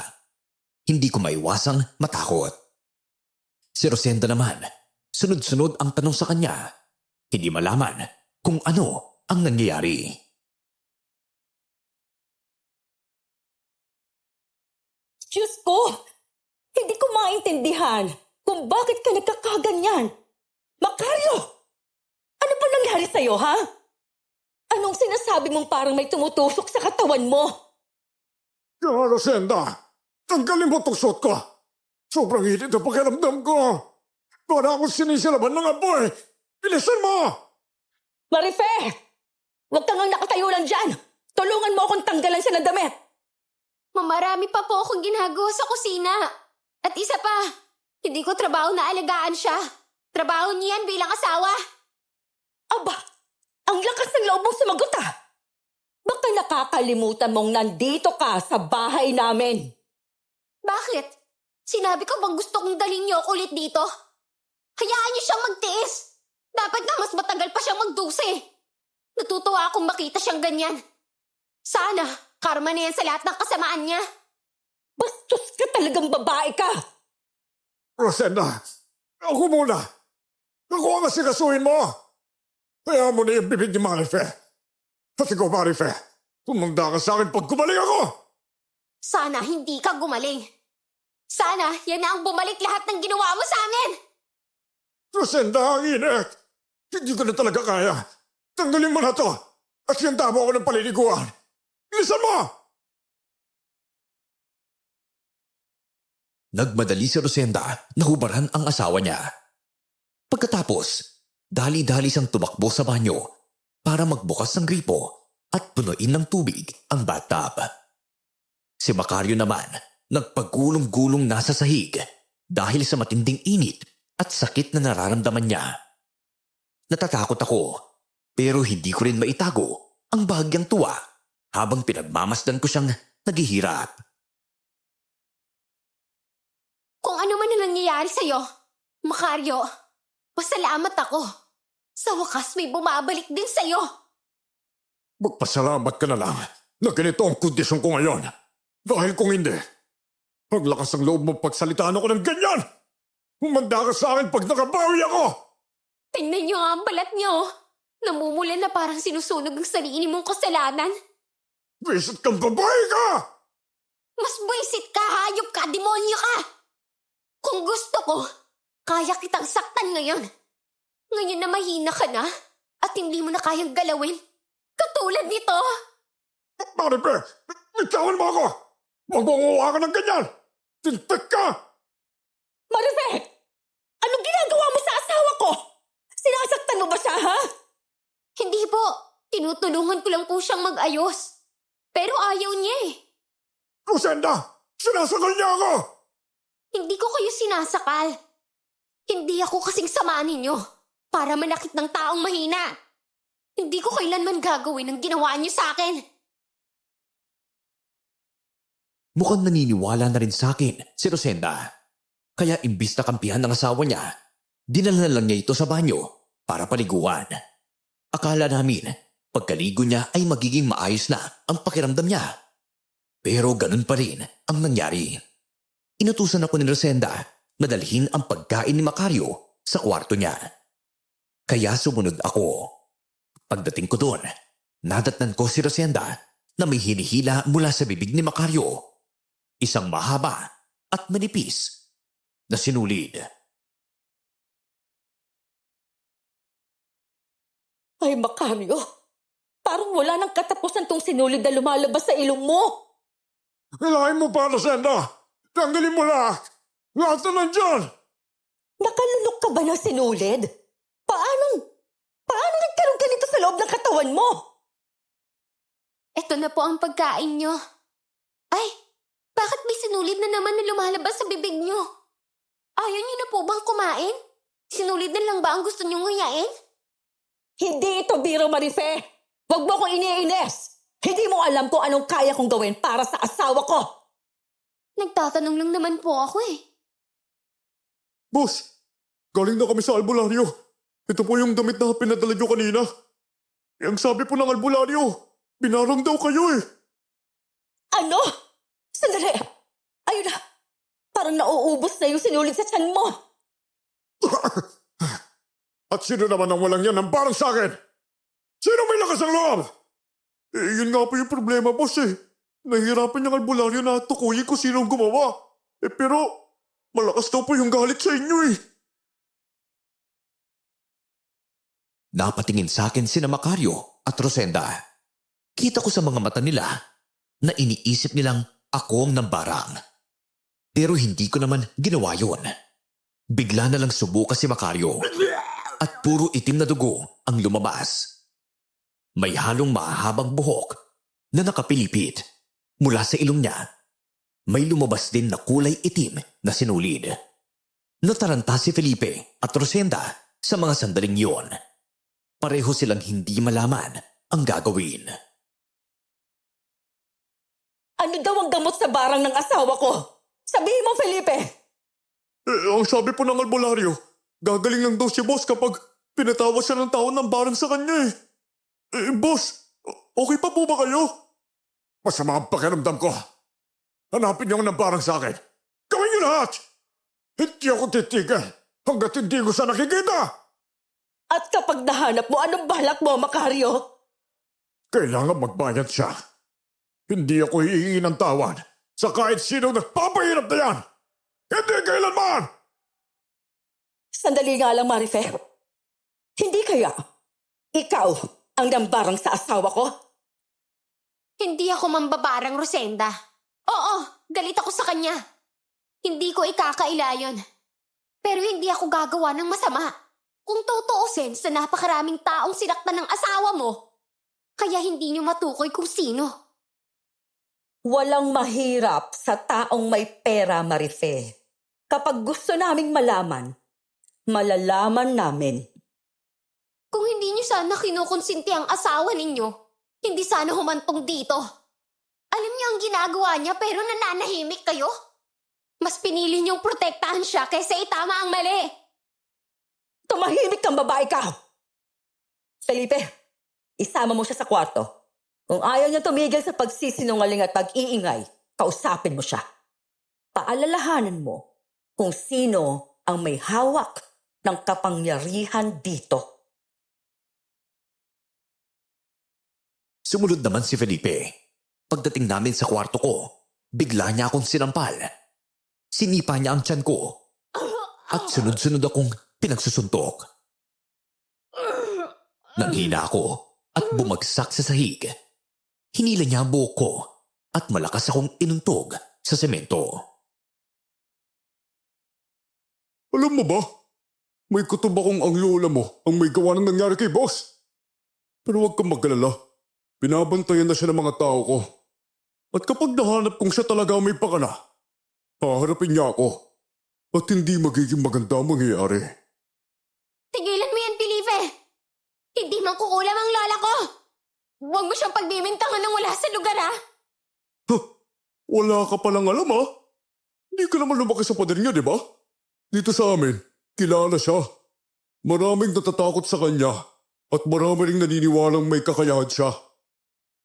hindi ko maiwasang matakot. Si Rosenda naman, sunod-sunod ang tanong sa kanya, hindi malaman kung ano ang nangyayari. Diyos ko! Hindi ko maintindihan kung bakit ka nagkakaganyan. Macario! Ano ba nangyari sa'yo, ha? Anong sinasabi mong parang may tumutusok sa katawan mo? Rosenda, tanggalin mo itong suot ko. Sobrang init ang pakiramdam ko. Para akong sinisilaban ng apoy. Bilisan mo! Marife! Huwag kang nakatayo lang dyan! Tulungan mo akong tanggalan siya ng damit! Marami pa po akong ginagawa sa kusina. At isa pa, hindi ko trabaho na alagaan siya. Trabaho niya yan bilang asawa. Aba! Ang lakas ng loob mong sumagot, ah! Baka nakakalimutan mong nandito ka sa bahay namin. Bakit? Sinabi ko bang gusto kong dalhin niyo ako ulit dito? Hayaan niyo siyang magtiis. Dapat nga mas matagal pa siyang magdusi. Natutuwa akong makita siyang ganyan. Sana, karma na yan sa lahat ng kasamaan niya. Bastos ka talagang babae ka! Rosenda, ako muna. Ako ang asikasuhin mo. Kaya mo na yung bibig ni Marife. At ikaw, Marife, tumanda ka sa akin pag gumaling ako. Sana hindi ka gumaling. Sana yan na ang bumalik lahat ng ginawa mo sa amin. Rosenda, ang init. Hindi ko na talaga kaya. Tanggalin mo na to. At handa mo ako ng paliliguan. Bilisan mo! Nagmadali si Rosenda na hubaran ang asawa niya. Pagkatapos, dali-dali siyang tumakbo sa banyo para magbukas ng gripo at punuin ng tubig ang bathtub. Si Macario naman nagpagulong-gulong nasa sahig dahil sa matinding init at sakit na nararamdaman niya. Natatakot ako pero hindi ko rin maitago ang bahagyang tuwa habang pinagmamasdan ko siyang naghihirap. Kung ano man ang nangyayari sa'yo, Macario, pasalamat ako. Sa wakas may bumabalik din sa'yo. Magpasalamat ka na lang na ganito ang kondisyon ko ngayon. Dahil kung hindi, ang lakas ng loob mo pagsalitaan ako ng ganyan. Humanda ka sa akin pag nakabawi ako. Tingnan niyo nga ang balat niyo. Namumula na parang sinusunog ang sarili mong kasalanan. Bisit kang babae ka! Mas buisit ka, hayop ka, demonyo ka! Kung gusto ko, kaya kitang saktan ngayon. Ngayon na mahina ka na at hindi mo na kayang galawin. Katulad nito. Marife, bitawan mo ako! Huwag mong uwa ka ng ganyan! Tintek ka! Marife! Anong ginagawa mo sa asawa ko? Sinasaktan mo ba siya, ha? Hindi po. Tinutulungan ko lang po siyang mag-ayos. Pero ayaw niya eh. Rosenda, sinasakal niya ako! Hindi ko kayo sinasakal. Hindi ako kasing sama ninyo para manakit ng taong mahina. Hindi ko kailanman gagawin ang ginawa niyo sa akin. Mukhang naniniwala na rin sa akin si Rosenda. Kaya imbis na kampihan ng asawa niya, dinala lang niya ito sa banyo para paliguan. Akala namin, pagkaligo niya ay magiging maayos na ang pakiramdam niya. Pero ganun pa rin ang nangyari. Inutusan ako ni Rosenda na dalhin ang pagkain ni Macario sa kwarto niya. Kaya sumunod ako. Pagdating ko doon, nadatnan ko si Rosenda na may hinihila mula sa bibig ni Macario. Isang mahaba at manipis na sinulid. Ay, Macario, parang wala nang katapusan tong sinulid na lumalabas sa ilong mo. Hilahin mo pa, Rosenda! Tanggalin mo lahat! Lahat na nandyan! Nakalunok ka ba ng sinulid? Paano nagkaroon ganito sa loob ng katawan mo? Ito na po ang pagkain niyo. Ay, bakit may sinulid na naman na lumalabas sa bibig niyo? Ayaw niyo na po bang kumain? Sinulid na lang ba ang gusto niyong nguyain? Hindi ito biro, Marife. Huwag mo kong iniinis! Hindi mo alam kung anong kaya kong gawin para sa asawa ko! Nagtatanong lang naman po ako eh. Boss, galing na kami sa albularyo. Ito po yung damit na pinadala nyo kanina. Ang sabi po ng albularyo, binarang daw kayo eh. Ano? Sandali! Ayun na! Parang nauubos na yung sinulid sa tiyan mo! At sino naman ang walang yan ang parang sa akin? Sino may lakas ng loob? Yun nga po yung problema, boss eh. Nahihirapan yung albularyo na tukuyin kung sino ang gumawa. Pero malakas daw po yung galit sa inyo eh. Napatingin sa akin sina Macario at Rosenda. Kita ko sa mga mata nila na iniisip nilang ako ang nambarang. Pero hindi ko naman ginawa yun. Bigla na lang subuka si Macario at puro itim na dugo ang lumabas. May halong mahabang buhok na nakapilipit mula sa ilong niya. May lumabas din na kulay itim na sinulid. Nataranta si Felipe at Rosenda sa mga sandaling yun. Pareho silang hindi malaman ang gagawin. Ano daw ang gamot sa barang ng asawa ko? Sabihin mo, Felipe! Ang sabi po ng albularyo, gagaling lang daw si boss kapag pinatawa siya ng tao ng barang sa kanya eh. Boss, okay pa po ba kayo? Masama ang pakiramdam ko. Hanapin niyo ng barang sa akin. Gawin niyo lahat! Hindi ako titigil hanggat hindi ko siya nakikita! At kapag nahanap mo, anong balak mo, Macario? Kailangan magbayad siya. Hindi ako hihingi ng tawad sa kahit sinong nagpapahirap na yan! Hindi kailanman! Sandali nga lang, Marife. Hindi kaya ikaw ang nambarang sa asawa ko? Hindi ako mambabarang, Rosenda. Oo, galit ako sa kanya. Hindi ko ikakaila yun. Pero hindi ako gagawa ng masama. Kung tutuusin sa napakaraming taong sinaktan ng asawa mo, kaya hindi niyo matukoy kung sino. Walang mahirap sa taong may pera, Marife. Kapag gusto naming malaman, malalaman namin. Kung hindi niyo sana kinukonsinti ang asawa ninyo, hindi sana humantong dito. Alam niyo ang ginagawa niya pero nananahimik kayo? Mas pinili niyong protektahan siya kaysa itama ang mali. Tumahimik kang babae ka! Felipe, isama mo siya sa kwarto. Kung ayaw niya tumigil sa pagsisinungaling at pag-iingay, kausapin mo siya. Paalalahanan mo kung sino ang may hawak ng kapangyarihan dito. Sumunod naman si Felipe. Pagdating namin sa kwarto ko, bigla niya akong sinampal. Sinipa niya ang tiyan ko at sunod-sunod akong pinagsusuntok. Nanghina ako at bumagsak sa sahig. Hinila niya ang buhok ko at malakas akong inuntog sa semento. Alam mo ba, may kutob akong ang lola mo ang may gawa ng nangyari kay boss. Pero huwag kang magkalala. Binabantayan na siya ng mga tao ko. At kapag nahanap kong siya talaga may pakana, haharapin niya ako. At hindi magiging maganda ang mangyayari. Tigilan mo yan, Felipe! Hindi man kukulam ang lola ko! Huwag mo siyang pagbimintangan ng wala sa lugar, ha? Wala ka palang alam ha? Hindi ka naman lumaki sa pader niya, di ba? Dito sa amin, kilala siya. Maraming natatakot sa kanya at marami ring naniniwalang may kakayahan siya.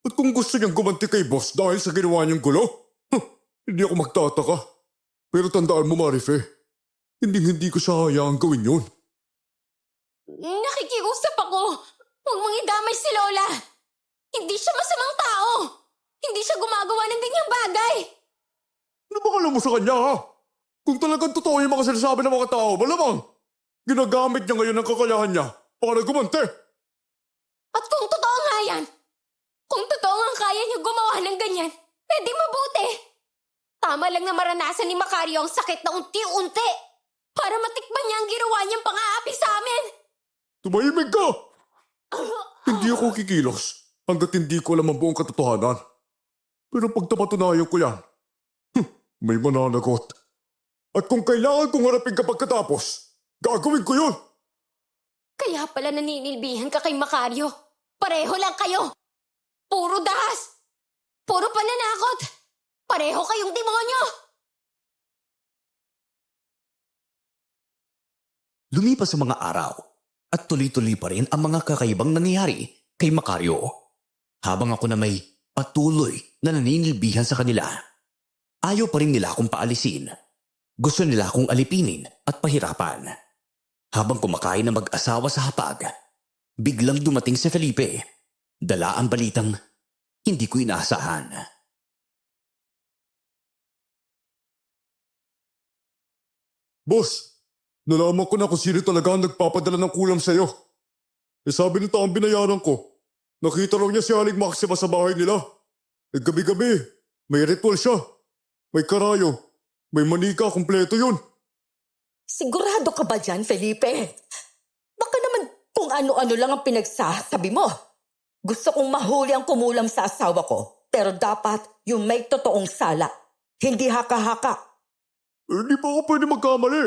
At kung gusto niyang gumanti kay boss dahil sa ginawa niyang gulo, hindi ako magtataka. Pero tandaan mo, Marife, hindi ko siya hayaang gawin yun. Nakikiusap ako! Huwag mong idamay si Lola! Hindi siya masamang tao! Hindi siya gumagawa ng ganyang bagay! Ano ba kala mo sa kanya, ha? Kung talagang totoo yung mga sinasabi ng mga tao, malamang ginagamit niya ngayon ang kakayahan niya para gumanti. At kung totoo nga yan, kung totoo nga kaya niya gumawa ng ganyan, pwede mabuti. Tama lang na maranasan ni Macario ang sakit na unti-unti para matikman niya ang ginawa niyang pang-aapi sa amin. Tumahimik ka! Hindi ako kikilos hanggat hindi ko alam ang buong katotohanan. Pero pag napatunayan ko yan, may mananagot. At kung kailangan kong harapin ka pagkatapos, gagawin ko yun! Kaya pala naninilbihan ka kay Macario. Pareho lang kayo! Puro dahas! Puro pananakot! Pareho kayong demonyo! Lumipas ang mga araw at tuloy-tuloy pa rin ang mga kakaibang nangyayari kay Macario. Habang ako na may patuloy na naninilbihan sa kanila, ayaw pa rin nila akong paalisin. Gusto nila akong alipinin at pahirapan. Habang kumakain na mag-asawa sa hapag, biglang dumating si Felipe. Dala ang balitang hindi ko inaasahan. Boss, nalaman ko na kung sino talaga ang nagpapadala ng kulam sa'yo. Sabi ng taong binayaran ko, nakita raw niya si Aling Maxima sa bahay nila. Gabi-gabi, may ritual siya. May karayo, may manika, kumpleto yun. Sigurado ka ba dyan, Felipe? Baka naman kung ano-ano lang ang pinagsasabi mo. Gusto kong mahuli ang kumulam sa asawa ko, pero dapat yung may totoong sala. Hindi haka-haka. Hindi pa ako pwede magkamali.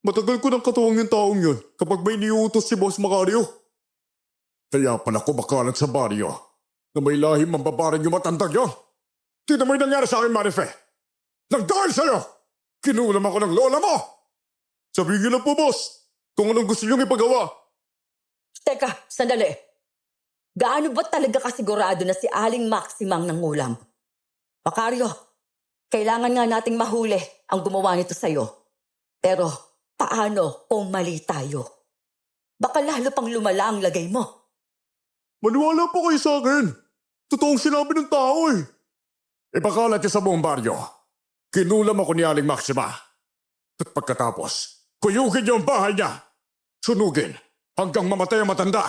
Matagal ko nang katuwang yung taong yun kapag may niutos si Boss Macario. Kaya pala kumakalat sa baryo na may lahim ang babaran yung matandang yun. Tignan mo yung nangyari sa akin, Marife. Nang dahil sa'yo, kinulam ako ng lola mo. Sabihin niyo lang po, boss, kung anong gusto niyong ipagawa. Teka, sandali. Gaano ba talaga kasigurado na si Aling Maximang nangulam? Macario, kailangan nga nating mahuli ang gumawa nito sa'yo. Pero paano kung mali tayo? Baka lalo pang lumala ang lagay mo. Maniwala po kayo sa akin. Totoong sinabi ng tao eh. Ipakalat niyo sa buong baryo. Kinulam ako ni Aling Maxima. At pagkatapos, kuyugin niyo ang bahay niya. Sunugin hanggang mamatay ang matanda.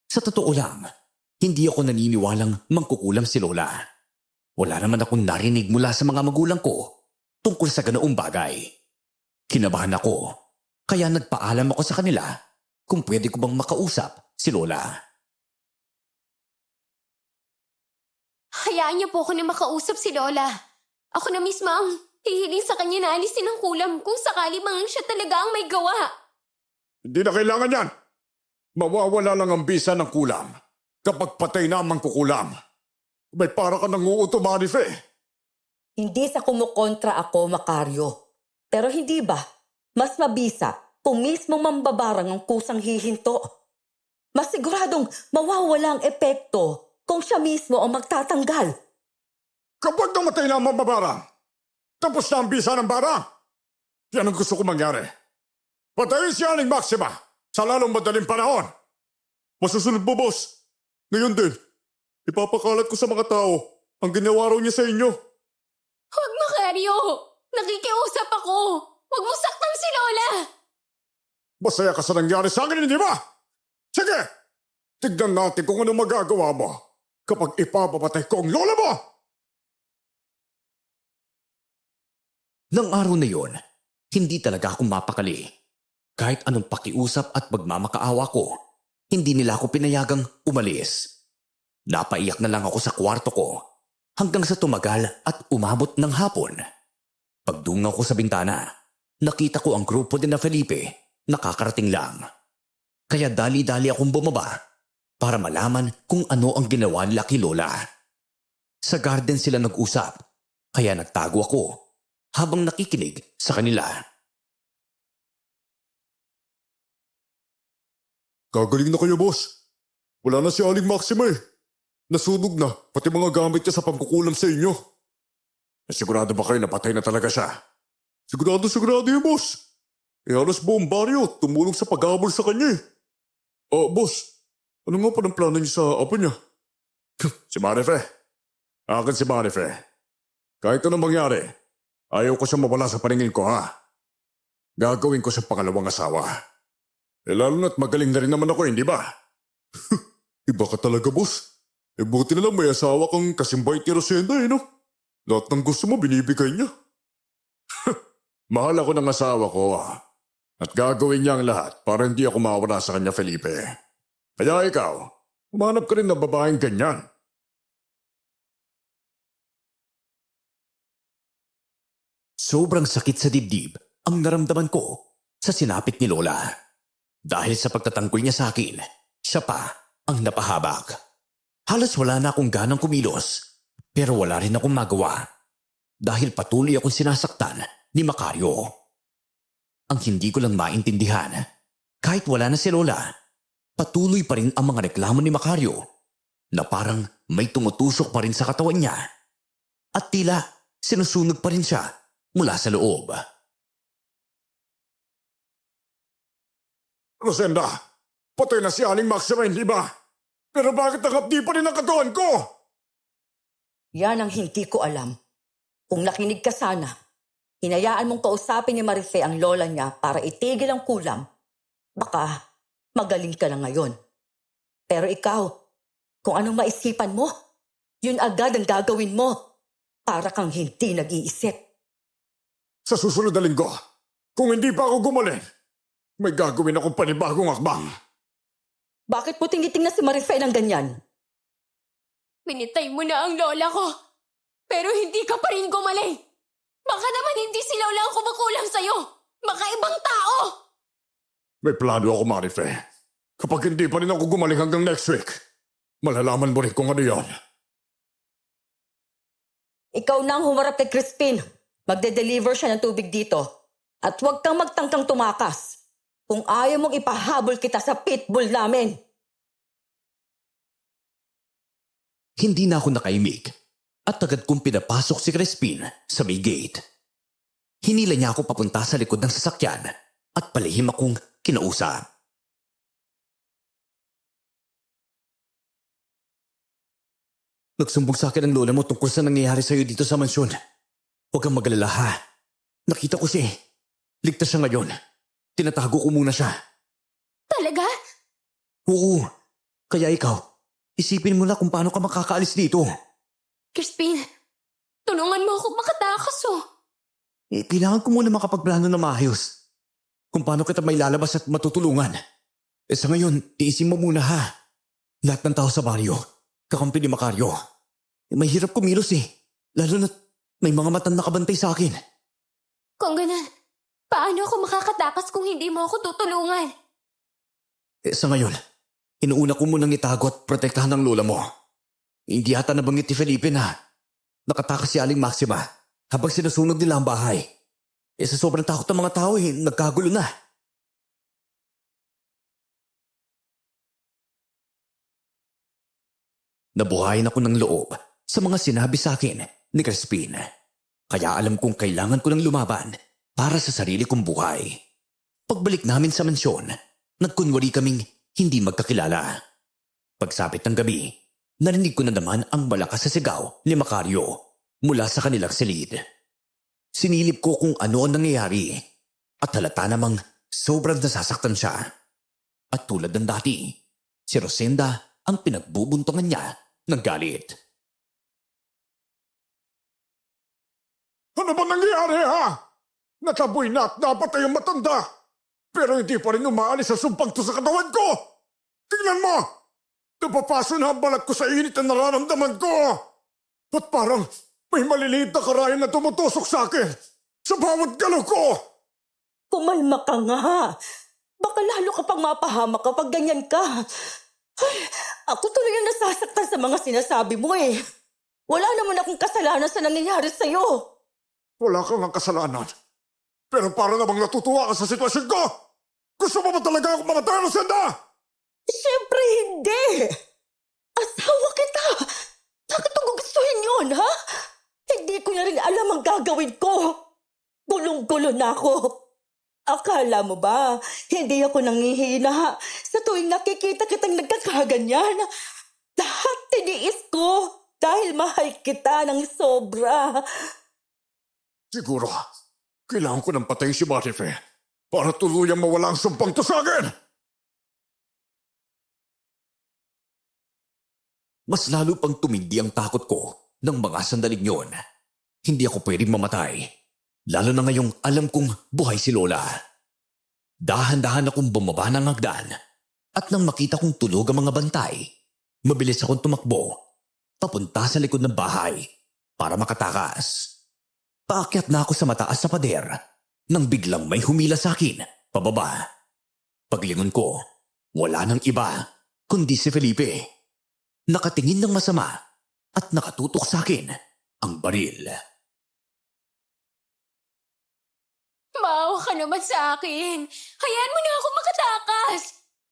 Sa totoo lang, hindi ako naniniwalang mangkukulam si Lola. Wala naman akong narinig mula sa mga magulang ko tungkol sa ganoong bagay. Kinabahan ako, kaya nagpaalam ako sa kanila kung pwede ko bang makausap si Lola. Hayaan niyo po ako na makausap si Lola. Ako na mismo ang hihiling sa kanya na alisin ang kulam kung sakali mang siya talaga ang may gawa. Hindi na kailangan yan. Mawawala lang ang bisa ng kulam kapag patay na ang mangkukulam. May para ka nang uuto, Marife. Hindi sa kumukontra ako, Macario. Pero hindi ba, mas mabisa kung mismo mambabarang ang kusang hihinto? Mas siguradong mawawala ang epekto kung siya mismo ang magtatanggal. Kapag namatay na ang mababarang, tapos na ang bisa ng barang. Yan ang gusto ko mangyari. Patayin si Aling Maxima sa lalong madaling panahon. Masusunod po, boss. Ngayon din, ipapakalat ko sa mga tao ang ginawa raw niya sa inyo. Huwag, Macario! Nakikiusap ako! Huwag mo saktan si Lola! Masaya ka sa nangyari sa akin, hindi ba? Sige! Tignan natin kung ano magagawa mo kapag ipapapatay ko ang lola mo! Nang araw na yon, hindi talaga ako mapakali. Kahit anong pakiusap at pagmamakaawa ko, hindi nila ako pinayagang umalis. Napaiyak na lang ako sa kwarto ko hanggang sa tumagal at umabot ng hapon. Pagdungaw ko sa bintana, nakita ko ang grupo din na Felipe nakakarating lang. Kaya dali-dali akong bumaba para malaman kung ano ang ginawa nila kay Lola. Sa garden sila nag-usap, kaya nagtago ako habang nakikinig sa kanila. Gagaling na kayo, boss. Wala na si Aling Maxima eh. Nasunog na, pati mga gamit niya sa pangkukulam sa inyo. Sigurado ba kayo napatay na talaga siya? Sigurado yun, boss. Halos buong baryo tumulong sa paghabol sa kanya eh. Boss, ano nga pa ng plano niyo sa apo niya? Si Marife. Akin si Marife. Kahit anong mangyari, ayaw ko siya mawala sa paningin ko, ha? Gagawin ko sa pangalawang asawa. Lalo na't magaling na rin naman ako, hindi ba? Iba ka talaga, boss. Buti na lang may asawa kang kasimbay ni Rosenda, no? Lahat ng gusto mo, binibigay niya. Mahal ako ng asawa ko, at gagawin niya ang lahat para hindi ako mawala sa kanya, Felipe. Kaya ikaw, umanap ka rin ng babaeng ganyan. Sobrang sakit sa dibdib ang naramdaman ko sa sinapit ni Lola. Dahil sa pagtatanggol niya sa akin, siya pa ang napahabag. Halos wala na akong ganang kumilos, pero wala rin akong magawa. Dahil patuloy akong sinasaktan ni Macario. Ang hindi ko lang maintindihan, kahit wala na si Lola, patuloy pa rin ang mga reklamo ni Macario na parang may tumutusok pa rin sa katawan niya at tila sinusunog pa rin siya mula sa loob. Rosenda, patay na si Aling Maxima, hindi ba? Pero bakit nakapdi pa rin ang katawan ko? Yan ang hindi ko alam. Kung nakinig ka sana, hinayaan mong kausapin ni Marife ang lola niya para itigil ang kulam, baka magaling ka na ngayon. Pero ikaw, kung anong maisipan mo, yun agad ang gagawin mo. Para kang hindi nag-iisip. Sa susunod na linggo, kung hindi pa ako gumaling, may gagawin akong panibagong akbang. Bakit mo tingiting na si Marife ng ganyan? Minitay mo na ang lola ko. Pero hindi ka pa rin gumaling. Baka naman hindi si Lola ang kumukulang sa'yo. Baka ibang tao. May plano ako, Marife. Kapag hindi pa rin ako gumaling hanggang next week, malalaman mo rin kung ano yon. Ikaw na ang humarap kay Crispin. Magde-deliver siya ng tubig dito. At huwag kang magtangkang tumakas. Kung ayaw mong ipahabol kita sa pitbull namin. Hindi na ako nakaimik at agad kong pinapasok si Crispin sa may gate. Hinila niya ako papunta sa likod ng sasakyan at palihim akong kinausap. Nagsumbong sa akin ang lola mo tungkol sa nangyayari sa'yo dito sa mansyon. Huwag kang magalala ha. Nakita ko siya. Ligtas siya ngayon. Tinatago ko muna siya. Talaga? Oo. Kaya ikaw, isipin mo na kung paano ka makakaalis dito. Crispin, tulungan mo ako makatakas oh. Kailangan ko muna makapagplano na maayos. Kung paano kita may lalabas at matutulungan. Sa ngayon, tiisin mo muna ha. Lahat ng tao sa baryo, kakampi ni Macario. May hirap kumilos Lalo na't may mga matang nakabantay sa akin. Kung ganun, paano ako makakatakas kung hindi mo ako tutulungan? Sa ngayon, inuuna ko munang itago at protektahan ang lola mo. Hindi yata nabanggit ni Felipe na nakatakas si Aling Maxima habang sinusunog nila ang bahay. Sa sobrang takot ng mga tao nagkagulo na. Nabuhayan ako ng loob sa mga sinabi sa akin ni Crispin. Kaya alam kong kailangan ko ng lumaban para sa sarili kong buhay. Pagbalik namin sa mansyon, nagkunwari kaming hindi magkakilala. Pagsapit ng gabi, narinig ko na naman ang malakas sa sigaw ni Macario mula sa kanilang silid. Sinilip ko kung ano ang nangyayari at halata namang sobrang nasasaktan siya. At tulad ng dati, si Rosenda ang pinagbubuntungan niya ng galit. Ano ba nangyayari ha? Nataboy na at dapat ay matanda. Pero hindi pa rin umaalis sa sumpang to sa katawan ko. Tingnan mo! Napapaso na ang balat ko sa init na nararamdaman ko. At parang may maliliit na karayan na tumutusok sa akin sa bawat galaw ko. Kumalma ka nga. Baka lalo ka pang mapahamak kapag ganyan ka. Ay, ako tuloy ang nasasaktan sa mga sinasabi mo Wala naman akong kasalanan sa nangyayari sa'yo. Wala kang ang kasalanan. Pero para namang natutuwa ka sa sitwasyon ko. Gusto mo ba talaga akong mamatay, Rosenda? Siyempre hindi. Asawa kita. Bakit mo gugustuhin yun, ha? Hindi ko na rin alam ang gagawin ko. Gulong-gulo na ako. Akala mo ba, hindi ako nangihina sa tuwing nakikita kitang nagkakaganyan? Lahat tiniis ko dahil mahal kita ng sobra. Siguro, kailangan ko ng patayin si Marife para tuluyang mawala ang sumpang to sa akin. Mas lalo pang tumindi ang takot ko ng mga sandaling yon. Hindi ako pwedeng mamatay. Lalo na ngayong alam kong buhay si Lola. Dahan-dahan akong bumaba ng hagdan at nang makita kong tulog ang mga bantay, mabilis akong tumakbo papunta sa likod ng bahay para makatakas. Paakyat na ako sa mataas na pader nang biglang may humila sa akin Pababa. Paglingon ko, wala nang iba kundi si Felipe. Nakatingin ng masama at nakatutok sa akin ang baril. Maawa ka naman sa akin. Hayaan mo na ako makatakas.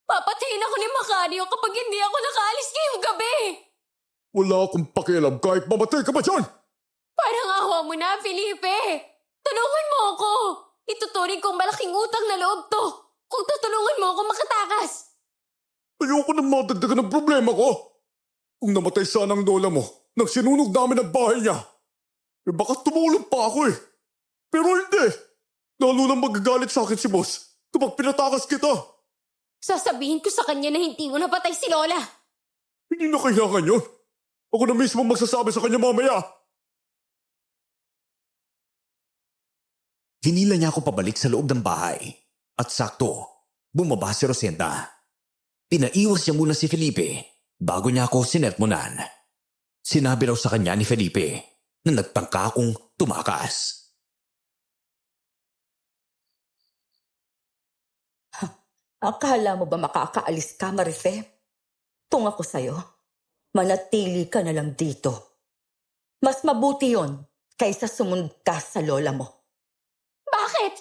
Papatayin ako ni Macario kapag hindi ako nakaalis ngayong gabi. Wala akong pakialam kahit mamatay ka ba dyan? Parang awa mo na, Felipe. Tulungan mo ako. Ituturing kong malaking utang na loob to kung tutulungan mo ako makatakas. Ayoko na madagdagan ng problema ko. Kung namatay sana ang lola mo nang sinunog namin ang bahay niya, baka tumulong pa ako eh. Pero hindi. Lalo lang magagalit sa akin si boss kapag pinatakas kita. Sasabihin ko sa kanya na hindi mo napatay si Lola. Hindi na kailangan yun. Ako na mismo magsasabi sa kanya mamaya. Hinila niya ako pabalik sa loob ng bahay. At sakto, bumaba si Rosenda. Pinaiwas niya muna si Felipe bago niya ako sinermonan. Sinabi raw sa kanya ni Felipe na nagtangka akong tumakas. Akala mo ba makakaalis ka, Marife? Kung ako sa'yo, manatili ka na lang dito. Mas mabuti yon kaysa sumunod ka sa lola mo. Bakit?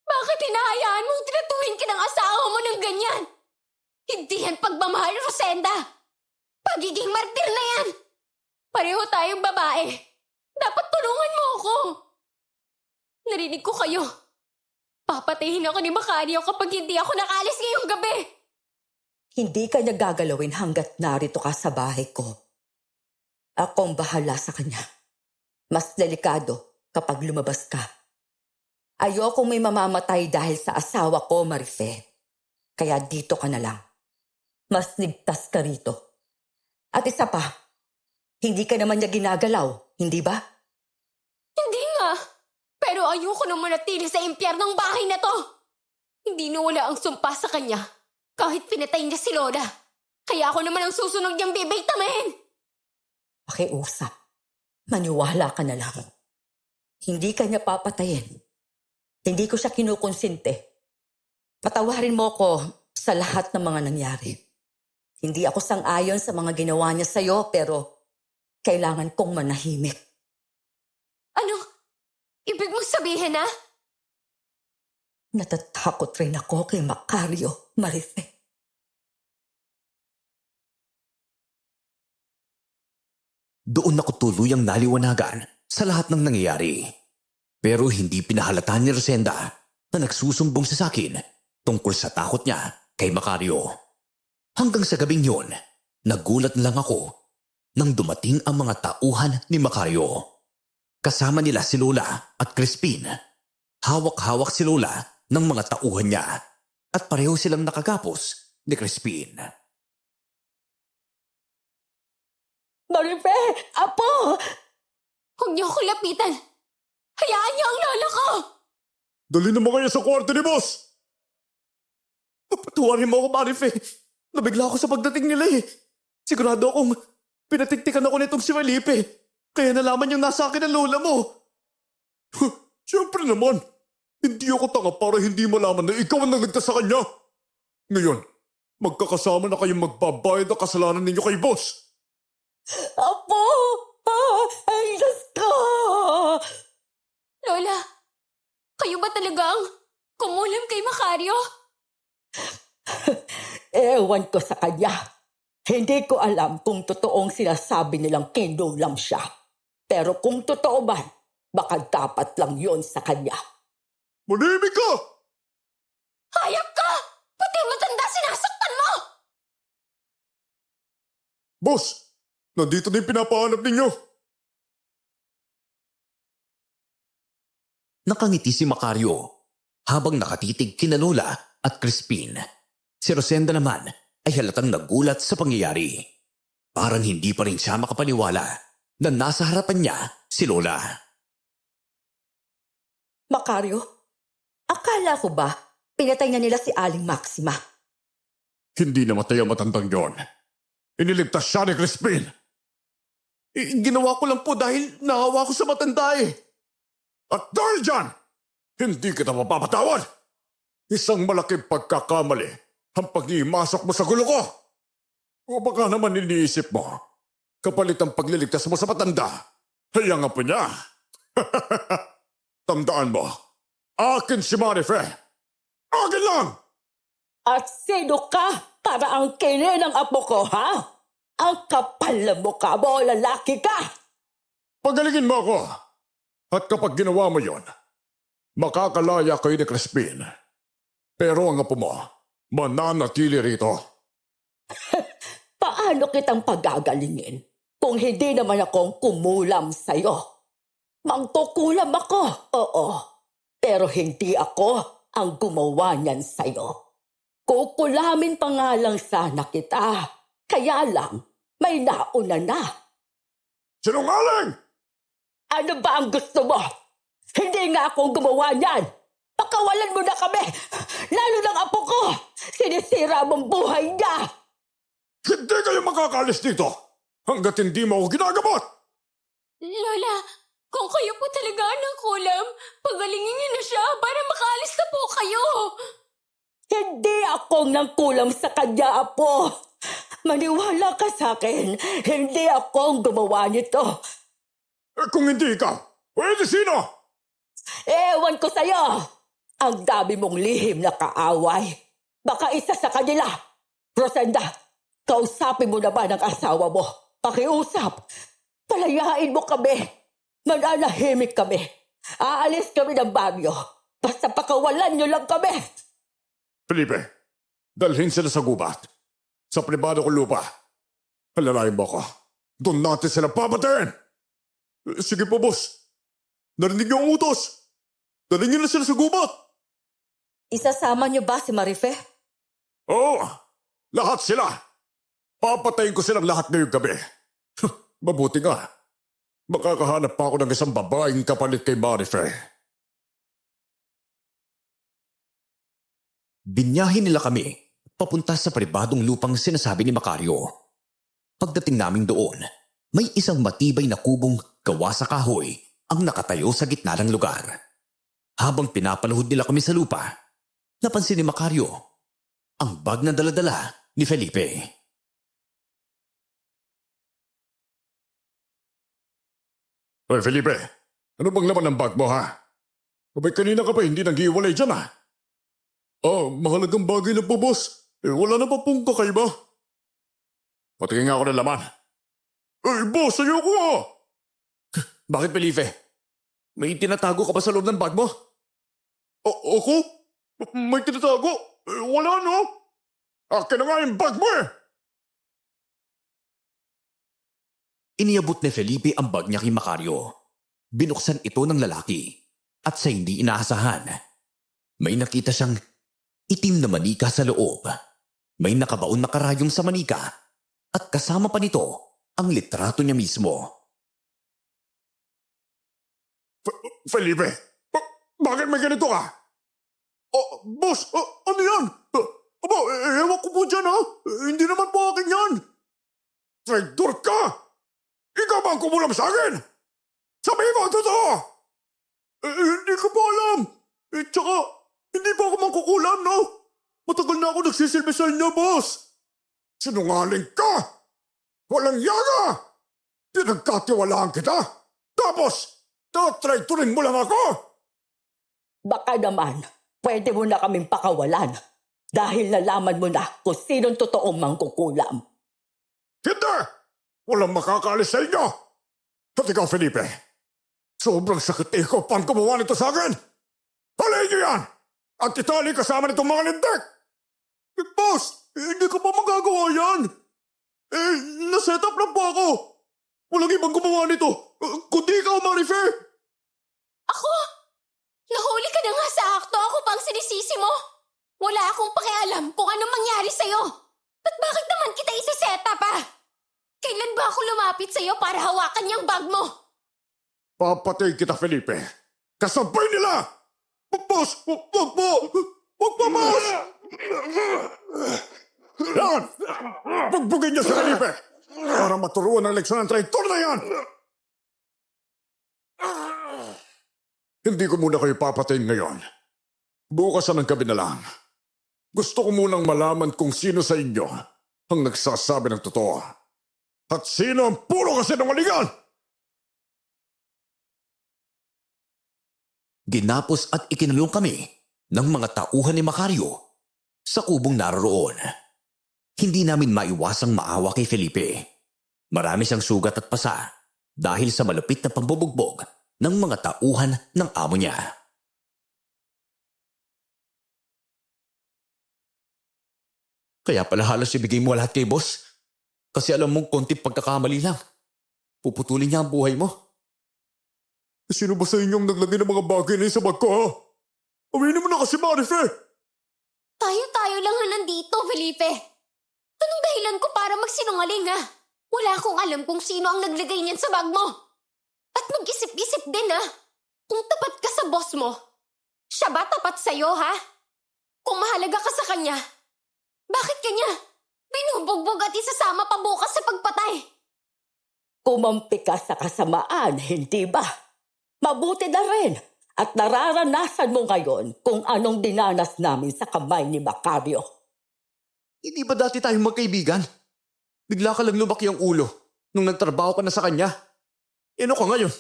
Bakit hinahayaan mong tratuhin ka ng asawa mo ng ganyan? Hindi yan pagmamahal, Rosenda. Pagiging martir na yan. Pareho tayong babae. Dapat tulungan mo ako. Narinig ko kayo. Papatayin ako ni Macario kapag hindi ako nakalis ngayong gabi. Hindi ka niya gagalawin hanggat narito ka sa bahay ko. Akong bahala sa kanya. Mas delikado kapag lumabas ka. Ayokong may mamamatay dahil sa asawa ko, Marife. Kaya dito ka na lang. Mas ligtas ka rito. At isa pa, hindi ka naman niya ginagalaw, hindi ba? Hindi nga. Pero ayoko na manatili sa impyernong bahay na to. Hindi nawala ang sumpa sa kanya kahit pinatay niya si Lola. Kaya ako naman ang susunod niyang bibigtamahin. Pakiusap. Maniwala ka na lang. Hindi ka niya papatayin. Hindi ko siya kinukonsinte. Patawarin mo ko sa lahat ng mga nangyari. Hindi ako sang-ayon sa mga ginawa niya sa'yo, pero kailangan kong manahimik. Ano? Ibig mong sabihin, ha? Natatakot rin ako kay Macario, Marife. Doon ako tuluyang naliwanagan sa lahat ng nangyayari. Pero hindi pinahalata ni Rosenda na nagsusumbong sa akin tungkol sa takot niya kay Macario. Hanggang sa gabing yun, nagulat lang ako nang dumating ang mga tauhan ni Macario. Kasama nila si Lola at Crispin. Hawak-hawak si Lola ng mga tauhan niya at pareho silang nakagapos ni Crispin. Marife! Apo! Huwag niyo ako lapitan. Hayaan niyo ang lola ko! Dali naman kayo sa kwarto ni boss! Patuwarin mo ako, Marife. Nabigla ako sa pagdating nila eh. Sigurado akong pinatiktikan ako nitong si Felipe. Kaya nalaman yung nasa akin ang lola mo. Siyempre naman, hindi ako tanga para hindi malaman na ikaw ang nagligtas sa kanya. Ngayon, magkakasama na kayong magbabayad ng kasalanan ninyo kay boss. Apo! Ay, Diyos ko! Lola, kayo ba talagang kumulam kay Macario? Ewan ko sa kanya. Hindi ko alam kung totoong sinasabi nilang kinulam siya. Pero kung totoo ba, baka dapat lang yon sa kanya. Manimik ka! Hayop ka! Pati matanda sinasaktan mo! Boss, nandito na yung pinapahanap ninyo. Nakangiti si Macario habang nakatitig kina Lola at Crispin. Si Rosenda naman ay halatang nagulat sa pangyayari. Parang hindi pa rin siya makapaniwala na nasa harapan niya si Lola. Macario, akala ko ba pinatay na nila si Aling Maxima? Hindi namatay ang matandang yon. Iniligtas siya ni Crispin. Ginawa ko lang po dahil nahawa ko sa matanda eh. At dahil dyan, hindi kita mapapatawad. Isang malaking pagkakamali ang pag-imasok mo sa gulo ko. O baka naman iniisip mo, kapalit ang pagliligtas mo sa matanda. Hayang apo niya. Tandaan mo, akin si Marife. Akin lang! At sino ka para ang kinin ng apo ko, ha? Ang kapal na mukha mo, lalaki ka! Pagalingin mo ako. At kapag ginawa mo yon, makakalaya kayo ni Crispin. Pero ang apo mo, mananatili rito. Paano kitang pagagalingin kung hindi naman akong kumulam sa'yo? Mangkukulam ako, oo. Pero hindi ako ang gumawa niyan sa'yo. Kukulamin pa nga lang sana kita. Kaya lang, may nauna na. Sinungaling! Ano ba ang gusto mo? Hindi nga akong gumawa niyan. Pakawalan mo na kami. Lalo ng apo ko. Sinisira mong buhay niya. Hindi kayo makakalis dito hanggat hindi mo ako ginagamot! Lola, kung kayo po talaga ng kulam, pagalingin niyo na siya para makaalis na po kayo. Hindi akong nangkulam sa kanya, apo. Maniwala ka sa akin. Hindi akong gumawa nito. Kung hindi ikaw, pwede sino? Ewan ko sa'yo. Ang dami mong lihim na kaaway. Baka isa sa kanila. Rosenda, kausapin mo naman ang asawa mo. Pakiusap. Palayain mo kami. Mananahimik kami. Aalis kami ng bagyo. Basta pakawalan niyo lang kami. Felipe, dalhin sila sa gubat. Sa pribado kong lupa. Halalain mo ako. Doon natin sila papatayin. Sige po, boss. Narinig niyo ang utos. Dalhin niyo na sila sa gubat. Isasama niyo ba si Marife? Oo, lahat sila. Papatayin ko silang lahat ngayong gabi. Mabuti nga. Makakahanap pa ako ng isang babaeng kapalit kay Marife. Binyahin nila kami papunta sa pribadong lupang sinasabi ni Macario. Pagdating namin doon, may isang matibay na kubong gawa sa kahoy ang nakatayo sa gitna ng lugar. Habang pinapaluhod nila kami sa lupa, napansin ni Macario ang bag na daladala ni Felipe. Hoy, Felipe. Ano bang laman ng bag mo, ha? Abay, kanina ka pa hindi nag-iwalay dyan, ha? Mahalagang bagay na po, boss. Wala na pa pong kakaiba. Patingin nga ako ng laman. Boss, ayoko nga! Bakit, Felipe? May tinatago ka ba sa loob ng bag mo? Ako? May tinatago? Wala, no? Akin na nga yung bag mo, eh! Iniabot ni Felipe ang bag niya kay Macario. Binuksan ito ng lalaki at sa hindi inaasahan, may nakita siyang itim na manika sa loob. May nakabaon na karayom sa manika at kasama pa nito ang litrato niya mismo. Felipe, bakit may ganito ka? Boss, ano yan? Ewan ko po dyan, ha? Hindi naman po akin yan. Traitor ka! Ikaw ba ang kumulam sa akin? Sabihin mo ang totoo! Hindi ko pa alam. Tsaka, hindi pa ako mangkukulam, no? Matagal na ako nagsisilbi sa inyo, boss. Sinungaling ka! Walang yaga! Pinagkatiwalaan kita! Tapos, tatraiturin mo lang ako! Baka naman, pwede mo na kaming pakawalan dahil nalaman mo na kung sinong totoong mangkukulam. Hindi! Walang makakaalis sa inyo! At ikaw, Felipe, sobrang sakit ko pang gumawa nito sa akin! Palayin niyo yan! At itali kasama nitong mga lintik! Boss, hindi ko pa magagawa yan! Naset up lang po ako! Walang ibang gumawa nito, kundi ikaw, Marife! Ako? Nahuli ka na nga sa akto, ako pang sinisisi mo. Wala akong pakialam kung anong mangyari sa'yo. At bakit naman kita isiseta pa? Kailan ba ako lumapit sa'yo para hawakan yung bag mo? Papatay kita, Felipe! Kasabay nila! Boss! Wag po! Wag po, boss! Yan! Bugbugin niyo si Felipe! Para maturuan ng leksyon ng traitor na yan! Hindi ko muna kayo papatayin ngayon. Bukas ng gabi na lang. Gusto ko munang malaman kung sino sa inyo ang nagsasabi ng totoo. At sino ang puro kasinungalingan? Ginapos at ikinulong kami ng mga tauhan ni Macario sa kubong naroroon. Hindi namin maiwasang maawa kay Felipe. Marami siyang sugat at pasa dahil sa malupit na pambubugbog ng mga tauhan ng amo niya. Kaya pala halos ibigay mo lahat kay boss. Kasi alam mong konti pagkakamali lang. Puputulin niya ang buhay mo. Sino ba sa inyong naglagay ng mga bagay na yun sa bag ko, ha? Aminin mo na kasi, Marife! Tayo-tayo lang na nandito, Felipe. Anong dahilan ko para magsinungaling, ha? Wala akong alam kung sino ang naglagay niyan sa bag mo. At mag-isip-isip din, ha? Kung tapat ka sa boss mo, siya ba tapat sa'yo, ha? Kung mahalaga ka sa kanya, bakit kanya binubugbog at isasama pa bukas sa pagpatay? Kumampi ka sa kasamaan, hindi ba? Mabuti na rin at nararanasan mo ngayon kung anong dinanas namin sa kamay ni Macario. Hindi ba dati tayong magkaibigan? Bigla ka lang lumaki ang ulo nung nagtrabaho ka na sa kanya. Ano ka ngayon?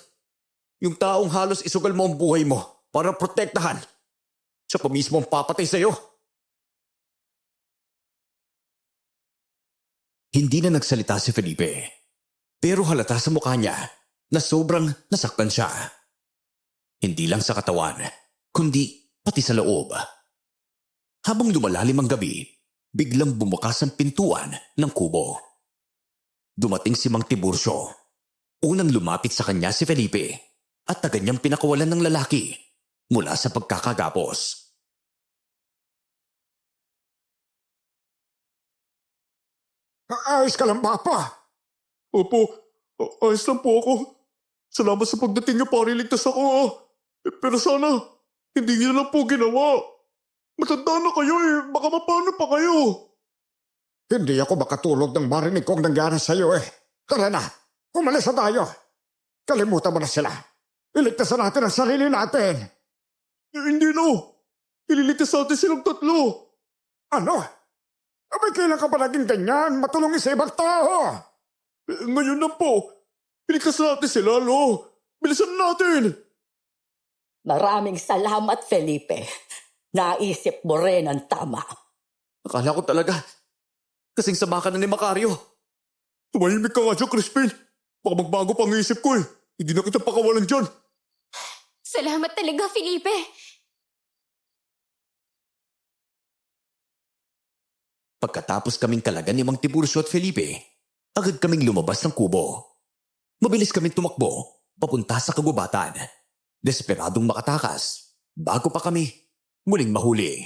Yung taong halos isugal mo ang buhay mo para protektahan. Siya pa mismo ang papatay sa'yo. Hindi na nagsalita si Felipe. Pero halata sa mukha niya na sobrang nasaktan siya. Hindi lang sa katawan, kundi pati sa loob. Habang lumalalim ang gabi, biglang bumukas ang pintuan ng kubo. Dumating si Mang Tiburcio. Unang lumapit sa kanya si Felipe at agad niyang pinakawalan ng lalaki mula sa pagkakagapos. Ayos ka lang, Papa. Opo, ayos lang po ako. Salamat sa pagdating niyo para iligtas ako, ha? Pero sana, hindi niyo na lang po ginawa. Matanda na kayo eh, baka mapano pa kayo. Hindi ako makatulog nang marinig kong nangyari sa'yo eh. Tara na, umalis na tayo. Kalimutan mo na sila. Iligtas na natin ang sarili natin. Hindi no. Ililigtas natin silang tatlo. Ano? Abay, kailan ka ba naging ganyan? Matulungin sa ibang tao. Ngayon na po. Iligtas natin sila, lo. Bilisan natin. Maraming salamat, Felipe. Naisip mo rin ang tama. Akala ko talaga, kasing sama ka na ni Macario. Tumahimik ka nga dyan, Crispin. Baka magbago pang isip ko eh. Hindi na kita pakawalan dyan. Salamat talaga, Felipe. Pagkatapos kaming kalagan ni Mang Tiburcio at Felipe, agad kaming lumabas ng kubo. Mabilis kaming tumakbo, papunta sa kagubatan. Desperadong makatakas, bago pa kami muling mahuli.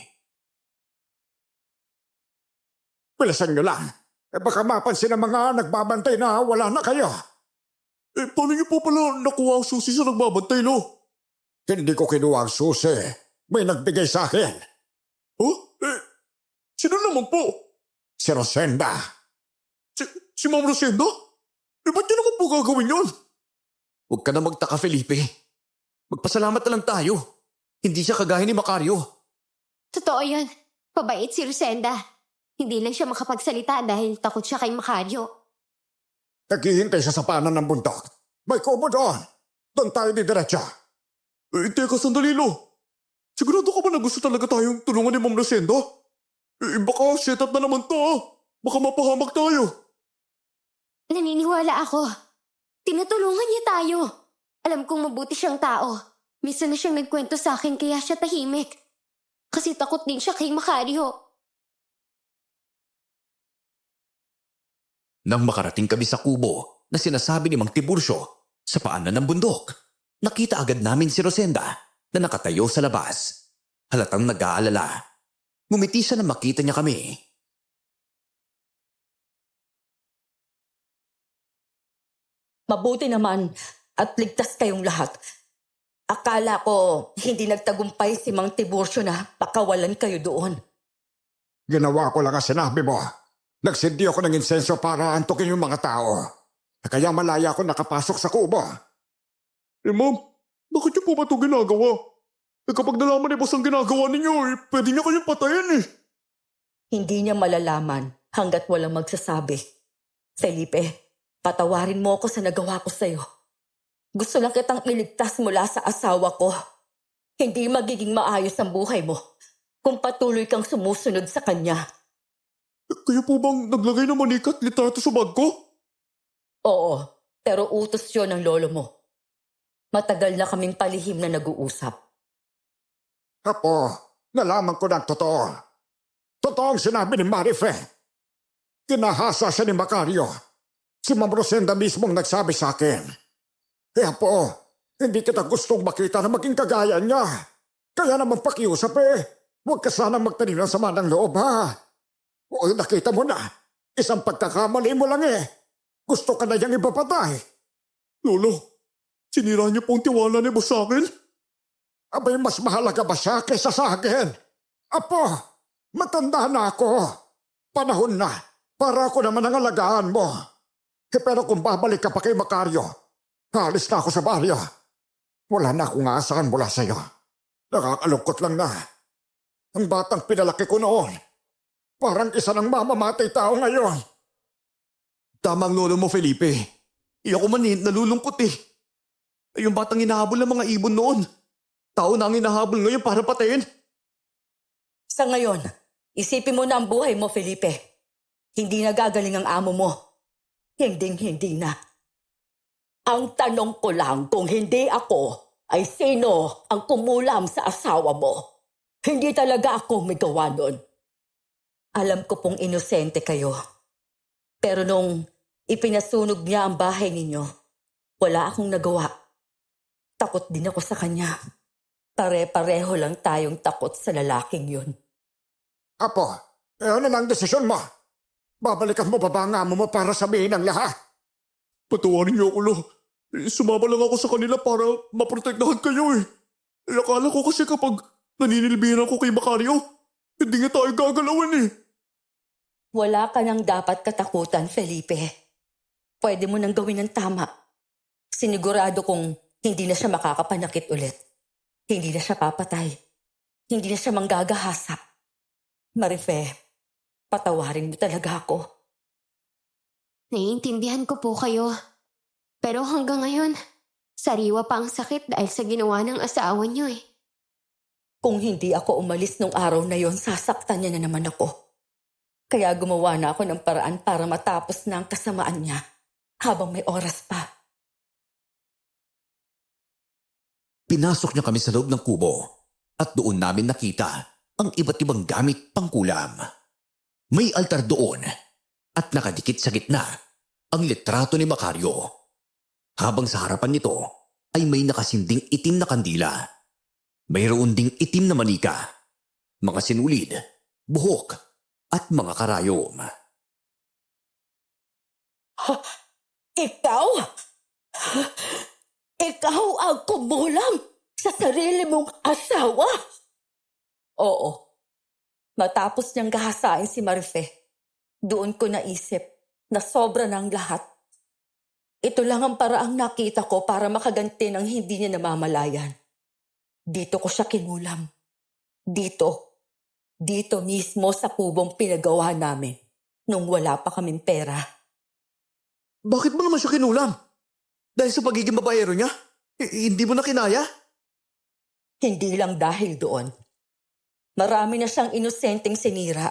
Bilisan nyo lang. Baka mapansin ng mga nagbabantay na wala na kayo. Paano niyo po pala nakuha ang susi sa nagbabantay, lo? Hindi ko kinuha ang susi. May nagbigay sa akin. Huh? Sino naman po? Si Rosenda. Si Ma'am Rosenda? Ba't niyo naman po gagawin yun? Huwag ka na magtaka, Felipe. Magpasalamat na lang tayo. Hindi siya kagaya ni Macario. Totoo yan. Pabait si Rosenda. Hindi lang siya makapagsalita dahil takot siya kay Macario. Naghihintay siya sa panan ng bundok. May kubo doon. Doon tayo didiretso. Teka, sandali, lo. Sigurado ka ba na gusto talaga tayong tulungan ni Ma'am Rosenda? Baka set up na naman to, ah. Baka mapahamak tayo. Naniniwala ako. Tinutulungan niya tayo. Alam kong mabuti siyang tao. Minsan na siyang nagkwento sa akin kaya siya tahimik. Kasi takot din siya kay Macario. Nang makarating kami sa kubo na sinasabi ni Mang Tiburcio sa paanan ng bundok, nakita agad namin si Rosenda na nakatayo sa labas. Halatang nag-aalala. Ngumiti siya na makita niya kami. Mabuti naman at ligtas kayong lahat. Akala ko hindi nagtagumpay si Mang Tiburcio na pakawalan kayo doon. Ginawa ko lang ang sinabi mo. Nagsindi ako ng insenso para antukin yung mga tao. Kaya malaya ako nakapasok sa kubo. Ma'am, bakit niyo po ba ito ginagawa? kapag nalaman ni boss ang ginagawa ninyo, pwede niya kayong patayin eh. Hindi niya malalaman hanggat walang magsasabi. Felipe, patawarin mo ako sa nagawa ko sa'yo. Gusto lang kitang iligtas mula sa asawa ko. Hindi magiging maayos ang buhay mo kung patuloy kang sumusunod sa kanya. Kayo po bang naglagay ng manika at litrato sa bag ko? Oo, pero utos yun ng lolo mo. Matagal na kaming palihim na nag-uusap. Apo, nalaman ko ng totoo. Totoo ang sinabi ni Marife. Kinahasa siya ni Macario. Si Ma'am Rosenda mismong nagsabi sa akin. Kaya po, hindi kita gustong makita na maging kagaya niya. Kaya naman pakiusap eh. Huwag ka sana magtanim ng sama ng loob ha. O nakita mo na, isang pagkakamali mo lang eh. Gusto ka na niyang ipapatay. Lolo, sinira niyo po ang tiwala ni boss sa akin? Abay, mas mahalaga ba siya kaysa sa akin? Apo, matanda na ako. Panahon na para ako naman ang alagaan mo. Pero kung babalik ka pa kay Macario, alis na ako sa baryo. Wala na akong aasahan mula sa'yo. Nakakalungkot lang na. Ang batang pinalaki ko noon, parang isa ng mamamatay tao ngayon. Tama ang lolo mo, Felipe. Ako man nalulungkot eh. Yung batang hinahabol ng mga ibon noon. Tao na ang hinahabol ngayon para patayin. Sa ngayon, isipin mo na ang buhay mo, Felipe. Hindi na gagaling ang amo mo. Hindi na. Ang tanong ko lang kung hindi ako, ay sino ang kumulam sa asawa mo? Hindi talaga ako may gawa nun. Alam ko pong inosente kayo. Pero nung ipinasunog niya ang bahay ninyo, wala akong nagawa. Takot din ako sa kanya. Pare-pareho lang tayong takot sa lalaking yun. Apo, ano na ang desisyon mo? Babalikan mo ba ba ang amo mo para sabihin ang lahat? Patawarin niyo ako, Lo. Sumama lang ako sa kanila para maprotektahan kayo eh. Akala ko kasi kapag naninilbihan ako kay Macario, hindi nga tayo gagalawin eh. Wala ka nang dapat katakutan, Felipe. Pwede mo nang gawin ng tama. Sinigurado kong hindi na siya makakapanakit ulit. Hindi na siya papatay. Hindi na siya manggagahasa. Marife, patawarin mo talaga ako. Naiintindihan ko po kayo. Pero hanggang ngayon, sariwa pa ang sakit dahil sa ginawa ng asawa niyo eh. Kung hindi ako umalis nung araw na yon, sasaktan niya na naman ako. Kaya gumawa na ako ng paraan para matapos na ang kasamaan niya habang may oras pa. Pinasok niya kami sa loob ng kubo at doon namin nakita ang iba't ibang gamit pangkulam. May altar doon at nakadikit sa gitna ang litrato ni Macario. Habang sa harapan nito ay may nakasinding itim na kandila. Mayroon ding itim na manika, mga sinulid, buhok at mga karayom. Ikaw? Ikaw ang kumulam sa sarili mong asawa? Oo. Matapos niyang gahasain si Marife, doon ko naisip na sobra ng lahat. Ito lang ang paraang nakita ko para makaganti ng hindi niya namamalayan. Dito ko siya kinulam. Dito mismo sa kubong pinagawa namin nung wala pa kaming pera. Bakit mo naman siya kinulam? Dahil sa pagiging babaero niya? Hindi mo na kinaya? Hindi lang dahil doon. Marami na siyang inosenteng sinira.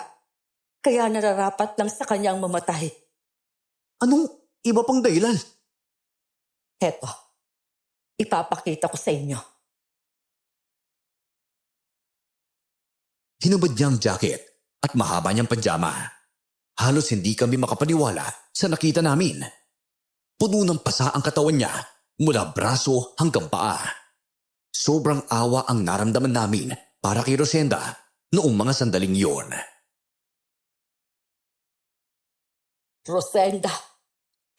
Kaya nararapat lang sa kanyang mamatay. Anong iba pang dahilan? Heto, ipapakita ko sa inyo. Hinubad niya ang jacket at mahaba niyang pajama. Halos hindi kami makapaniwala sa nakita namin. Puno ng pasa ang katawan niya mula braso hanggang paa. Sobrang awa ang naramdaman namin para kay Rosenda noong mga sandaling iyon. Rosenda,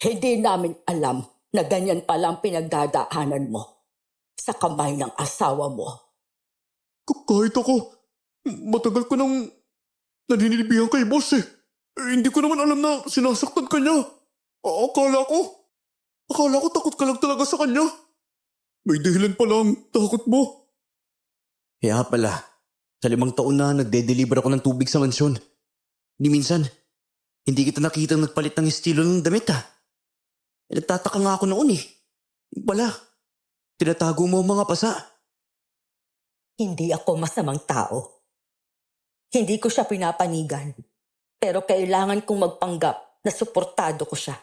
hindi namin alam na ganyan palang pinagdadaanan mo sa kamay ng asawa mo. Kahit ako, matagal ko nang naninilbihan kay boss eh. Hindi ko naman alam na sinasaktan ka niya. Akala ko takot ka lang talaga sa kanya. May dahilan pala ang takot mo. Kaya pala, sa 5 taon na nagde-deliver ako ng tubig sa mansyon. Ni minsan, hindi kita nakitang nagpalit ng estilo ng damit ha. Nagtataka nga ako noon eh. Yung pala, tinatago mo ang mga pasa. Hindi ako masamang tao. Hindi ko siya pinapanigan. Pero kailangan kong magpanggap na suportado ko siya.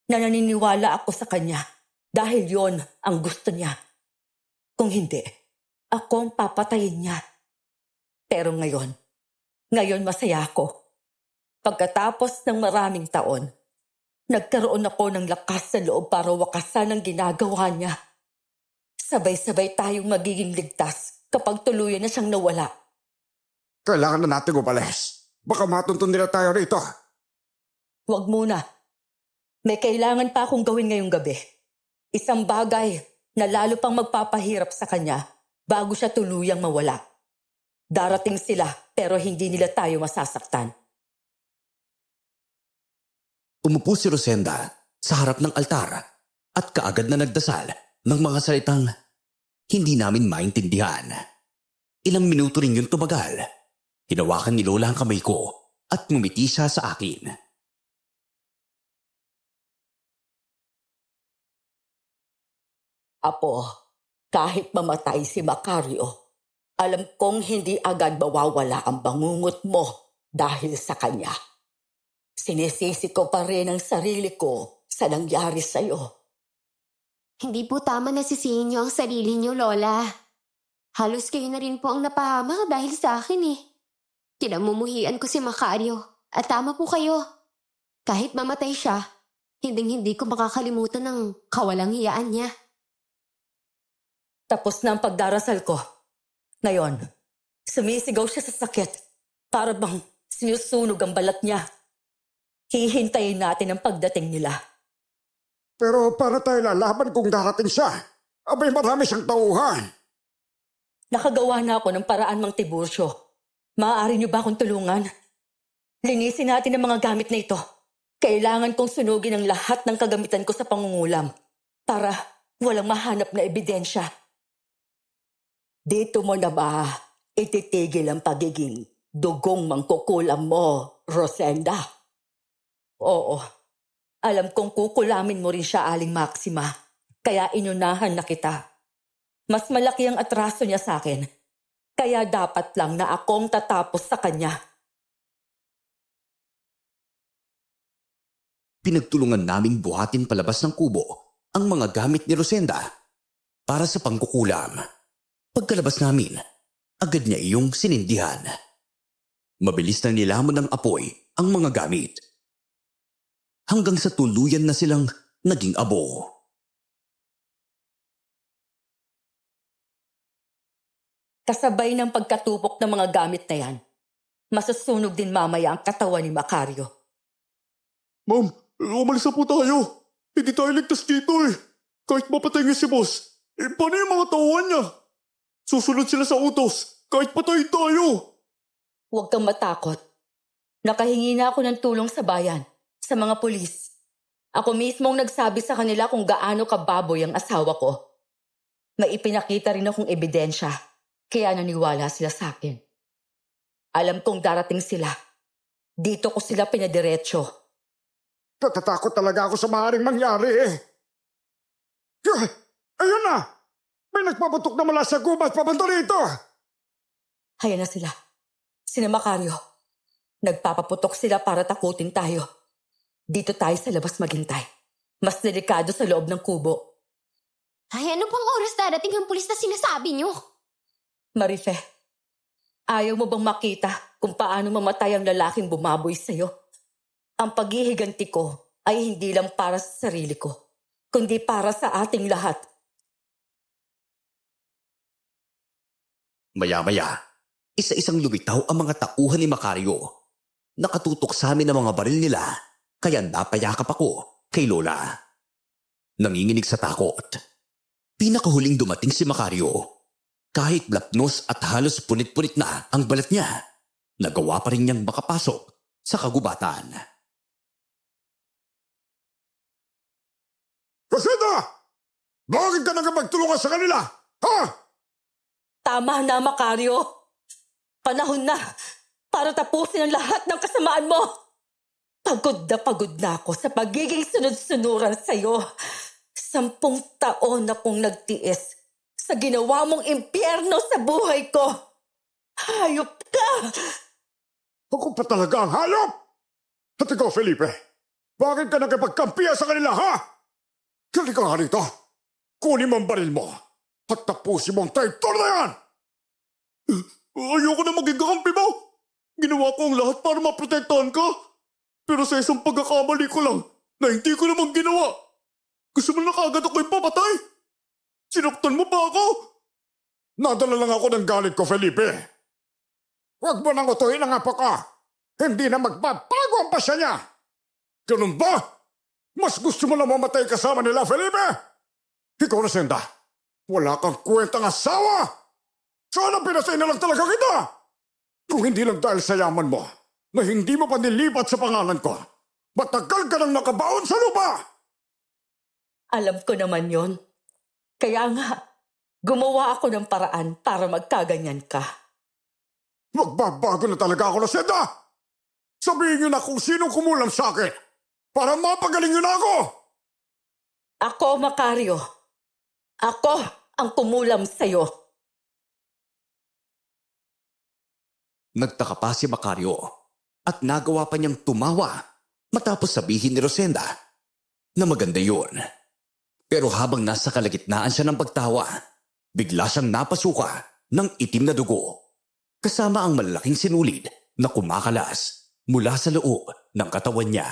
Na naniniwala ako sa kanya dahil yon ang gusto niya. Kung hindi, ako ang papatayin niya. Pero ngayon masaya ako. Pagkatapos ng maraming taon, nagkaroon ako ng lakas sa loob para wakasan ang ginagawa niya. Sabay-sabay tayong magiging ligtas kapag tuluyan na siyang nawala. Kailangan na natin umalis. Baka matuntun nila tayo rito. Huwag muna. May kailangan pa akong gawin ngayong gabi. Isang bagay na lalo pang magpapahirap sa kanya bago siya tuluyang mawala. Darating sila pero hindi nila tayo masasaktan. Umupo si Rosenda sa harap ng altar at kaagad na nagdasal ng mga salitang hindi namin maintindihan. Ilang minuto rin yung tumagal. Hinawakan ni Lola ang kamay ko at ngumiti siya sa akin. Apo, kahit mamatay si Macario, alam kong hindi agad mawawala ang bangungot mo dahil sa kanya. Sinisisi ko pa rin ang sarili ko sa nangyari sa'yo. Hindi po tama na sisihin niyo ang sarili niyo, Lola. Halos kayo na rin po ang napahamak dahil sa akin eh. Kinamumuhian ko si Macario at tama po kayo. Kahit mamatay siya, hindi ko makakalimutan ng kawalang hiyaan niya. Tapos na ang pagdarasal ko. Ngayon, sumisigaw siya sa sakit para bang sinusunog ang balat niya. Hihintayin natin ang pagdating nila. Pero para tayo lalaban kung darating siya? Abay, marami siyang tauhan. Nakagawa na ako ng paraan, Mang Tiburcio. Maaari niyo ba akong tulungan? Linisin natin ang mga gamit na ito. Kailangan kong sunugin ang lahat ng kagamitan ko sa pangungulam para walang mahanap na ebidensya. Dito mo na ba ititigil ang pagiging dugong mangkukulam mo, Rosenda? Oo, alam kong kukulamin mo rin siya, Aling Maxima, kaya inunahan na kita. Mas malaki ang atraso niya sa akin, kaya dapat lang na akong tatapos sa kanya. Pinagtulungan naming buhatin palabas ng kubo ang mga gamit ni Rosenda para sa pangkukulam. Pagkalabas namin, agad niya iyong sinindihan. Mabilis na nilamon ng apoy ang mga gamit. Hanggang sa tuluyan na silang naging abo. Kasabay ng pagkatupok ng mga gamit na yan, masusunog din mamaya ang katawan ni Macario. Ma'am, umalis na po tayo. Hindi tayo ligtas dito eh. Kahit mapatay niya si boss, paano yung mga tauhan niya? Susunod sila sa utos, kahit patay tayo. Huwag kang matakot. Nakahingi na ako ng tulong sa bayan, sa mga pulis. Ako mismo ang nagsabi sa kanila kung gaano kababoy ang asawa ko. May ipinakita rin akong ebidensya, kaya naniwala sila sa akin. Alam kong darating sila. Dito ko sila pinadiretso. Natatakot talaga ako sa maaaring mangyari eh. Ayun na! May nagpaputok na mula sa gubat papunta rito! Haya na sila. Sina Macario. Nagpapaputok sila para takutin tayo. Dito tayo sa labas maghintay. Mas delikado sa loob ng kubo. Ay, ano pang oras darating ang pulis na sinasabi niyo? Marife, ayaw mo bang makita kung paano mamatay ang lalaking bumaboy sa'yo? Ang paghihiganti ko ay hindi lang para sa sarili ko, kundi para sa ating lahat. Maya-maya, isa-isang lumitaw ang mga tauhan ni Macario. Nakatutok sa amin ang mga baril nila, kaya napayakap ako kay Lola. Nanginginig sa takot. Pinakahuling dumating si Macario. Kahit blapnos at halos punit-punit na ang balat niya, nagawa pa rin niyang makapasok sa kagubatan. Rosenda! Bakit ka nagpagtulungan sa kanila? Ha? Tama na, Macario. Panahon na para tapusin ang lahat ng kasamaan mo. Pagod na ako sa pagiging sunod-sunuran sa'yo. 10 taon na kong nagtiis sa ginawa mong impyerno sa buhay ko. Hayop ka! Ako pa talaga ang hayop! At ikaw, Felipe, bakit ka nakipagkampiya sa kanila, ha? Kali ka nga rito. Kunin mo ang baril mo at tapusin mo ang traitor na yan! Ayoko na maging kakampi mo. Ginawa ko ang lahat para maprotektahan ka. Pero sa isang pagkakamali ko lang na hindi ko naman ginawa. Gusto mo na kagad ako ipapatay? Sinaktan mo pa ako? Nadala lang ako ng galit ko, Felipe. Huwag mo nang utuhin ang apo ko. Hindi na magbabago ang pasya niya. Ganun ba? Mas gusto mo na mamatay kasama nila, Felipe? Ikaw, Rosenda, wala kang kwentang asawa. Sana pinasay na lang talaga kita. Kung hindi lang dahil sa yaman mo, na hindi mo pa nilipat sa pangalan ko, matagal ka nang nakabaon sa lupa. Alam ko naman yon. Kaya nga, gumawa ako ng paraan para magkaganyan ka. Magbabago na talaga ako, Rosenda. Sabihin niyo na kung sinong kumulam sa akin para mapagaling niyo na ako. Ako, Macario. Ako ang kumulam sa'yo. Nagtaka pa si Macario at nagawa pa niyang tumawa matapos sabihin ni Rosenda na maganda yun. Pero habang nasa kalagitnaan siya ng pagtawa, bigla siyang napasuka ng itim na dugo kasama ang malalaking sinulid na kumakalas mula sa loob ng katawan niya.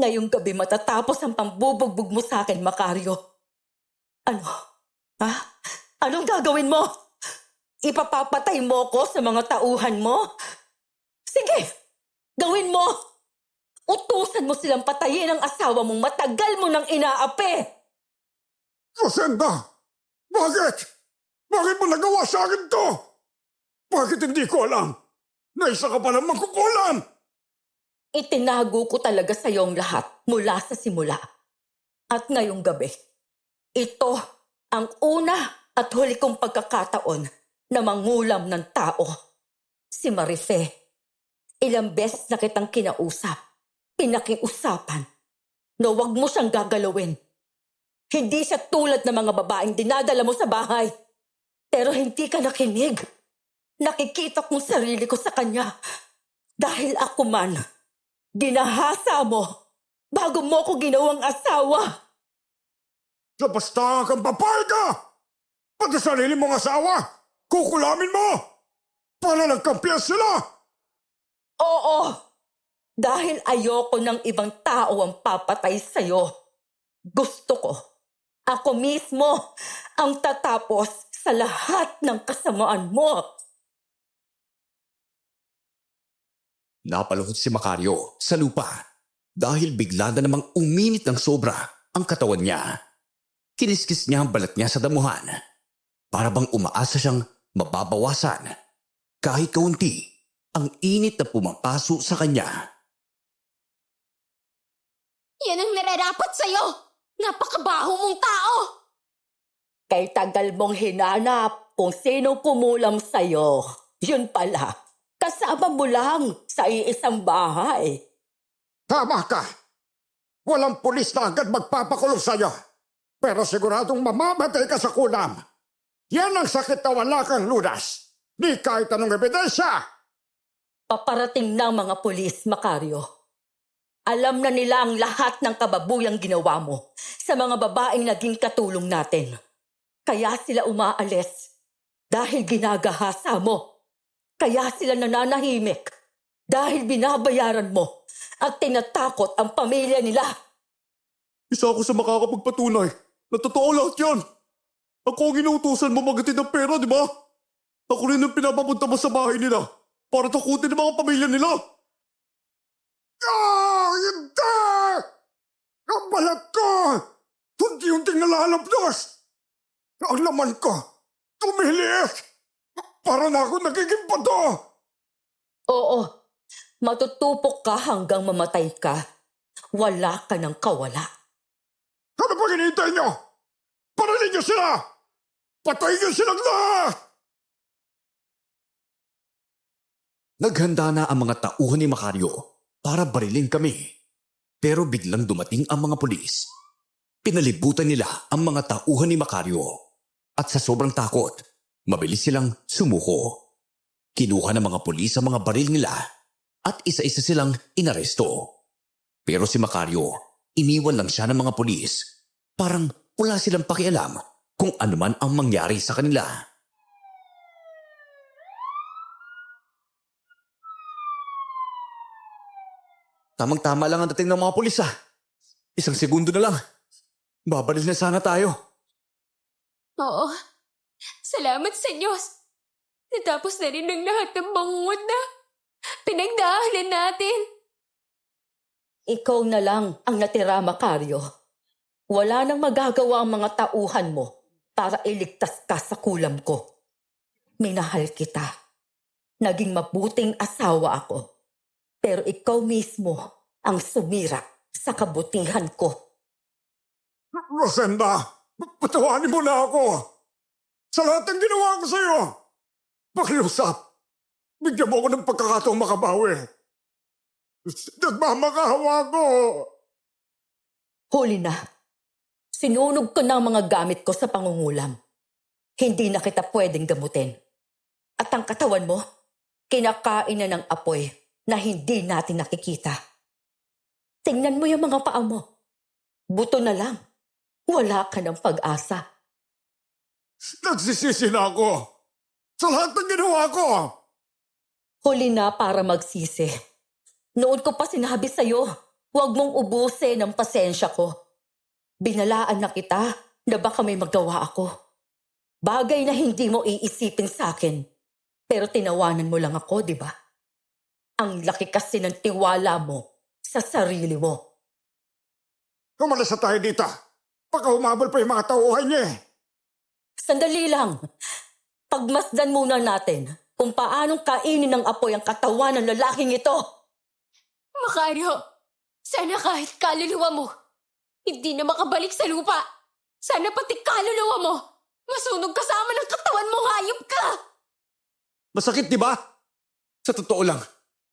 Ngayong gabi matatapos ang pambubugbog mo sa akin, Macario. Ano? Ha? Anong gagawin mo? Ipapapatay mo ko sa mga tauhan mo? Sige, gawin mo! Utusan mo silang patayin ang asawa mong matagal mo nang inaapi! Rosenda, bakit? Bakit mo nagawa sa akin to? Bakit hindi ko alam na isa ka palang mangkukulam? Itinago ko talaga sa iyong lahat mula sa simula. At ngayong gabi, ito ang una at huli kong pagkakataon na mangulam ng tao. Si Marife. Ilang beses na kitang kinausap, pinakiusapan, na huwag mo siyang gagalawin. Hindi siya tulad ng mga babaeng dinadala mo sa bahay. Pero hindi ka nakinig. Nakikita kong sarili ko sa kanya. Dahil ako man, ginahasa mo bago mo ko ginawang asawa. Basta kang babae ka! Pati sarili mong asawa, kukulamin mo! Para nagkampiyan sila! Oo, dahil ayoko ng ibang tao ang papatay sa'yo. Gusto ko, ako mismo ang tatapos sa lahat ng kasamaan mo. Napaluhod si Macario sa lupa dahil bigla na namang uminit ng sobra ang katawan niya. Kiniskis niya ang balat niya sa damuhan para bang umaasa siyang mababawasan kahit kaunti ang init na pumapaso sa kanya. Yan ang nararapat sa'yo! Napakabaho mong tao! Kay tagal mong hinanap kung sino kumulam sa'yo. Yun pala, kasama mo lang sa iisang bahay. Tama ka! Walang pulis na agad magpapakulong sa'yo. Pero siguradong mamamatay ka sa kulam. Yan ang sakit na wala kang lunas. Di kahit anong ebidensya. Paparating ng mga pulis, Macario. Alam na nila ang lahat ng kababuyang ginawa mo sa mga babaeng naging katulong natin. Kaya sila umaalis dahil ginagahasa mo. Kaya sila nananahimik dahil binabayaran mo at tinatakot ang pamilya nila. Isa ako sa makakapagpatunay na totoo lahat yan. Ako ang inuutusan mo magatid ng pera, di ba? Ako rin ang pinapapunta mo sa bahay nila para takutin ang mga pamilya nila. Hindi! Ang balat ko! Unti-unting nalalabdos! Ang laman ko, tumiliit! Para na ako nagiging bato! Oo, matutupok ka hanggang mamatay ka. Wala ka ng kawala. Ano pa hinihintay niyo? Parilin niyo sila! Patayin niyo silang lahat! Naghanda na ang mga tauhan ni Macario para barilin kami. Pero biglang dumating ang mga pulis. Pinalibutan nila ang mga tauhan ni Macario. At sa sobrang takot, mabilis silang sumuko. Kinuha ng mga pulis ang mga baril nila at isa-isa silang inaresto. Pero si Macario, iniwan lang siya ng mga pulis. Parang wala silang pakialam kung ano man ang mangyari sa kanila. Tamang-tama lang ang dating ng mga pulis. Isang segundo na lang. Babaril na sana tayo. Oo. Salamat sa Diyos. Natapos na rin ang lahat ng bangungot na pinagdaanan natin. Ikaw na lang ang natira, Macario. Wala nang magagawa ang mga tauhan mo para iligtas ka sa kulam ko. Minahal kita. Naging mabuting asawa ako. Pero ikaw mismo ang sumira sa kabutihan ko. Rosenda, patawanin mo na ako. Sa lahat ng ginawa ko sa'yo. Pakiusap. Bigyan mo ako ng pagkakataong makabawi. Nagmamakahawa ko. Huli na. Sinunog ko na ang mga gamit ko sa pangungulam. Hindi na kita pwedeng gamutin. At ang katawan mo, kinakain na ng apoy na hindi natin nakikita. Tingnan mo yung mga paa mo. Buto na lang. Wala ka ng pag-asa. Nagsisisi na ako. Sa lahat ng ginawa ko. Huli na para magsisi. Noon ko pa sinabi sa'yo, huwag mong ubusin ang pasensya ko. Binalaan na kita na baka may magawa ako. Bagay na hindi mo iisipin sa akin. Pero tinawanan mo lang ako, di ba? Ang laki kasi ng tiwala mo sa sarili mo. Umalis na tayo dito. Baka humabol pa yung mga tauhan niya eh. Sandali lang. Pagmasdan muna natin kung paanong kainin ng apoy ang katawan ng lalaking ito. Macario, sana kahit kaluluwa mo, hindi na makabalik sa lupa. Sana pati kaluluwa mo, masunog kasama ng katawan mo, hayop ka! Masakit, di ba? Sa totoo lang,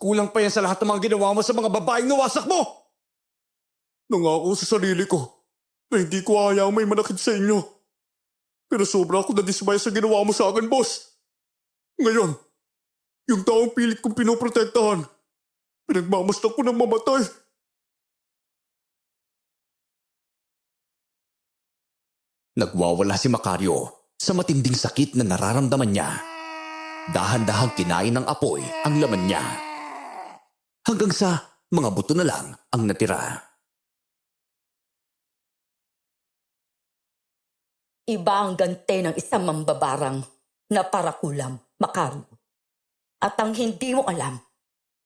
kulang pa yan sa lahat ng mga ginawa mo sa mga babaeng nawasak mo! Nangako sa sarili ko na hindi ko ayaw may manakit sa inyo. Pero sobra ako nadismay sa ginawa mo sa akin, boss. Ngayon, yung taong pilit kong pinoprotektahan, pinagmamasdan ko ng mamatay. Nagwawala si Macario sa matinding sakit na nararamdaman niya. Dahan-dahang kinain ng apoy ang laman niya. Hanggang sa mga buto na lang ang natira. Iba ang gante ng isang mambabarang na parakulam, Macario. At ang hindi mo alam,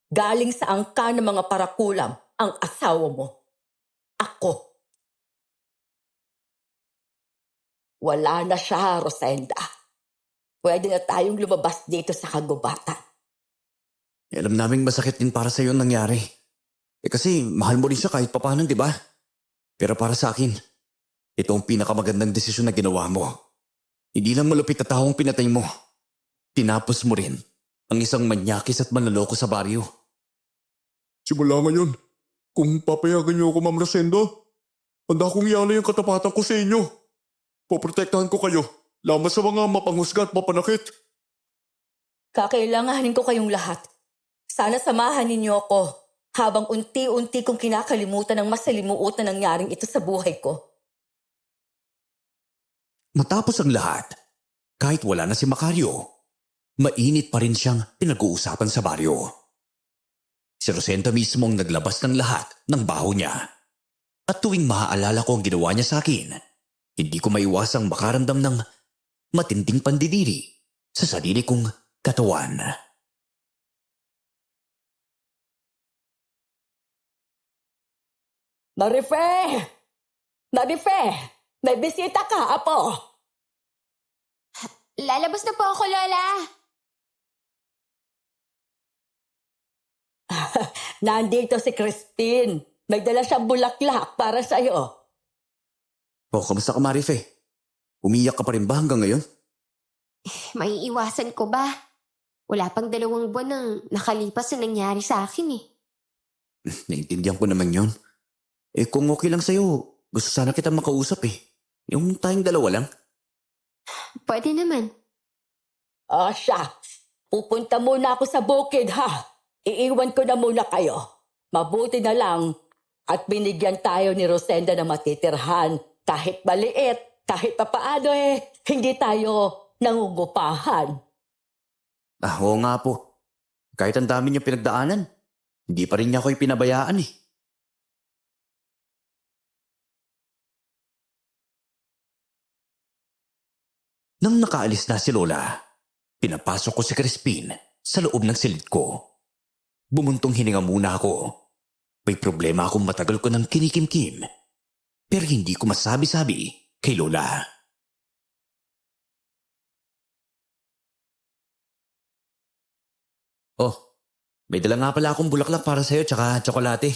galing sa angka ng mga parakulam ang asawa mo. Ako. Wala na siya, Rosenda. Pwede na tayong lumabas dito sa kagubatan. Alam naming masakit din para sa iyo ang nangyari. Kasi mahal mo rin siya kahit papaano, di ba? Pero para sa akin, ito ang pinakamagandang desisyon na ginawa mo. Hindi lang malupit na tao ang pinatay mo. Tinapos mo rin ang isang manyakis at manloloko sa baryo. Simula ngayon, kung papayagan niyo ako, Ma'am Rosendo, handa kong ialay ang katapatan ko sa inyo. Poprotektahan ko kayo, lamang sa mga mapanghusga at mapanakit. Kakailanganin ko kayong lahat. Sana samahan ninyo ako habang unti-unti kong kinakalimutan ang masalimuot na nangyaring ito sa buhay ko. Matapos ang lahat, kahit wala na si Macario, mainit pa rin siyang pinag-uusapan sa baryo. Si Rosenda mismo ang naglabas ng lahat ng baho niya. At tuwing maaalala ko ang ginawa niya sa akin, hindi ko maiwasang makaramdam ng matinding pandidiri sa sarili kong katawan. Marife! Marife! May bisita ka, apo! Lalabas na po ako, Lola. Nandito si Christine. May dala siyang bulaklak para sa'yo. O, kamusta ka, Marife? Umiyak ka pa rin ba hanggang ngayon? Maiiwasan ko ba? Wala pang 2 buwan nang nakalipas na nangyari sa akin eh. Naintindihan ko naman yon. Kung okay lang sa'yo, gusto sana kita makausap eh. Yung tayong dalawa lang. Pwede naman. Siya. Pupunta muna ako sa bukid, ha? Iiwan ko na muna kayo. Mabuti na lang at binigyan tayo ni Rosenda ng matitirhan. Kahit maliit, kahit papaano hindi tayo nangungupahan. Oo nga po. Kahit ang dami niyang pinagdaanan, hindi pa rin niya ako ipinabayaan eh. Nang nakaalis na si Lola, pinapasok ko si Crispin sa loob ng silid ko. Bumuntong hininga muna ako. May problema akong matagal ko nang kinikimkim. Pero hindi ko masabi-sabi kay Lola. Oh, may dala nga pala akong bulaklak para sa'yo tsaka tsokolate.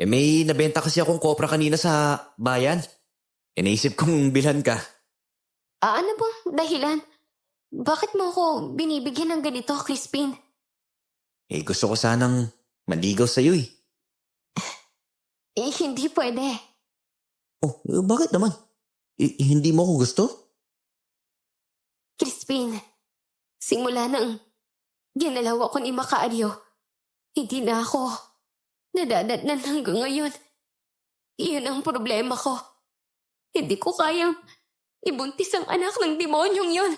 May nabenta kasi akong kopra kanina sa bayan. Naisip kong bilhan ka. Ano ba dahilan? Bakit mo ako binibigyan ng ganito, Crispin? Gusto ko sanang manligaw sa'yo eh. Hindi pwede. Oh, bakit naman? Hindi mo ako gusto? Crispin, simula nang ginalaw ako ni Macario, hindi na ako nadadatnan hanggang ngayon. Iyon ang problema ko. Hindi ko kayang ibuntis ang anak ng demonyong yun.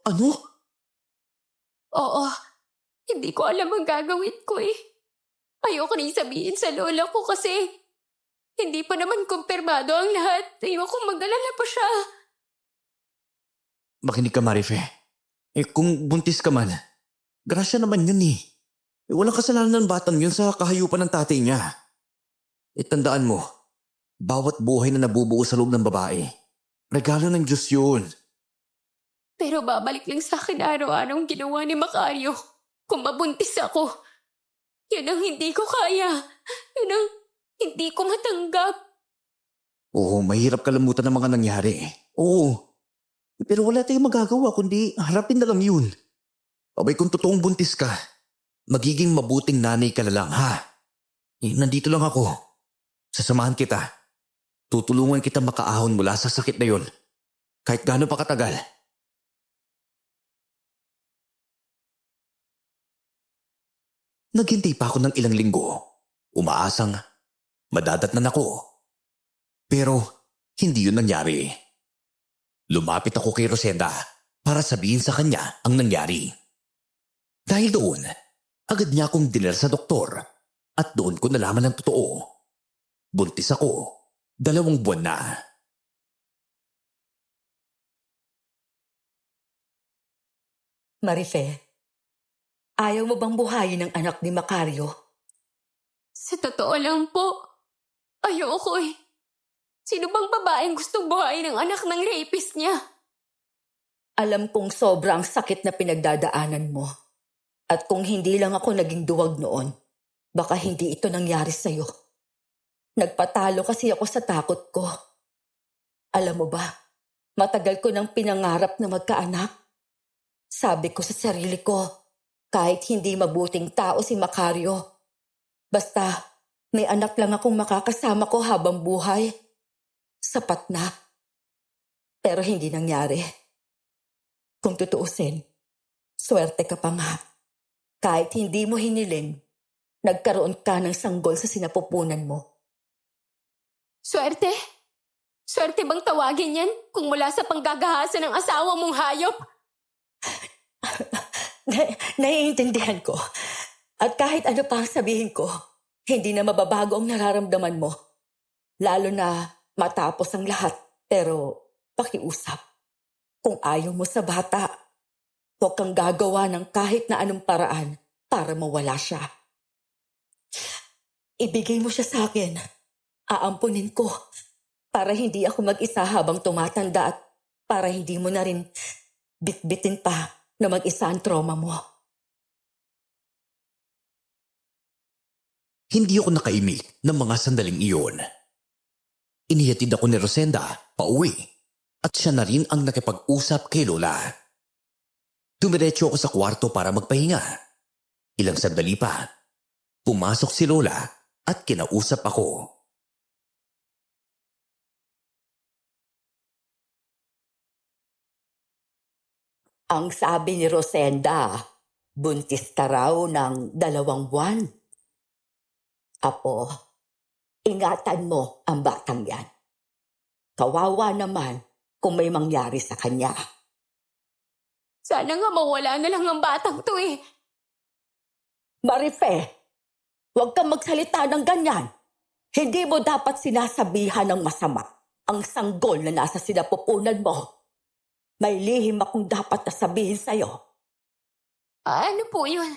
Ano? Oo, hindi ko alam ang gagawin ko eh. Ayoko rin sabihin sa lola ko kasi hindi pa naman kumpirmado ang lahat. Ayoko mag-alala pa siya. Makinig ka, Marife. Kung buntis ka man, grasya naman yun eh. Walang kasalanan ng batang yun sa kahayupan ng tatay niya. Tandaan mo, bawat buhay na nabubuo sa loob ng babae, regalo ng Diyos yun. Pero babalik lang sa akin araw-araw ang ginawa ni Macario. Kung mabuntis ako, yun ang hindi ko kaya. Yun ang hindi ko matanggap. Oo, mahirap kalamutan ng mga nangyari. Oo. Pero wala tayong magagawa kundi harapin na lang yun. Abay kung totoong buntis ka, magiging mabuting nanay ka na lang, ha? Nandito lang ako. Sasamahan kita. Tutulungan kita makaahon mula sa sakit na yun. Kahit gaano pa katagal. Naghintay pa ako ng ilang linggo. Umaasang madadatnan ako. Pero hindi yun nangyari. Lumapit ako kay Rosenda para sabihin sa kanya ang nangyari. Dahil doon, agad niya akong dinala sa doktor at doon ko nalaman ng totoo. Buntis ako, 2 buwan na. Marife, ayaw mo bang buhayin ang anak ni Macario? Sa totoo lang po, ayoko eh. Sino bang babaeng gustong buhayin ang anak ng rapist niya? Alam kong sobrang sakit na pinagdadaanan mo. At kung hindi lang ako naging duwag noon, baka hindi ito nangyari sa'yo. Nagpatalo kasi ako sa takot ko. Alam mo ba, matagal ko nang pinangarap na magkaanak. Sabi ko sa sarili ko, kahit hindi mabuting tao si Macario, basta may anak lang akong makakasama ko habang buhay. Sapat na. Pero hindi nangyari. Kung tutuusin, swerte ka pa nga. Kahit hindi mo hiniling, nagkaroon ka ng sanggol sa sinapupunan mo. Swerte? Swerte bang tawagin yan kung mula sa panggagahasa ng asawa mong hayop? Naiintindihan ko. At kahit ano pa ang sabihin ko, hindi na mababago ang nararamdaman mo. Lalo na matapos ang lahat, pero pakiusap. Kung ayaw mo sa bata, huwag kang gagawa ng kahit na anong paraan para mawala siya. Ibigay mo siya sa akin. Aampunin ko para hindi ako mag-isa habang tumatanda at para hindi mo na rin bitbitin pa na mag-isa ang trauma mo. Hindi ako nakaimik ng mga sandaling iyon. Inihatid ako ni Rosenda pauwi at siya na rin ang nakipag-usap kay Lola. Dumiretso ako sa kwarto para magpahinga. Ilang sandali pa, pumasok si Lola at kinausap ako. Ang sabi ni Rosenda, buntis ka raw ng 2 buwan. Apo, ingatan mo ang batang yan. Kawawa naman kung may mangyari sa kanya. Sana nga mawala na lang ang batang to eh. Marife, huwag kang magsalita ng ganyan. Hindi mo dapat sinasabihan ng masama ang sanggol na nasa sinapupunan mo. May lihim akong dapat na sabihin sa'yo. Ano po yun?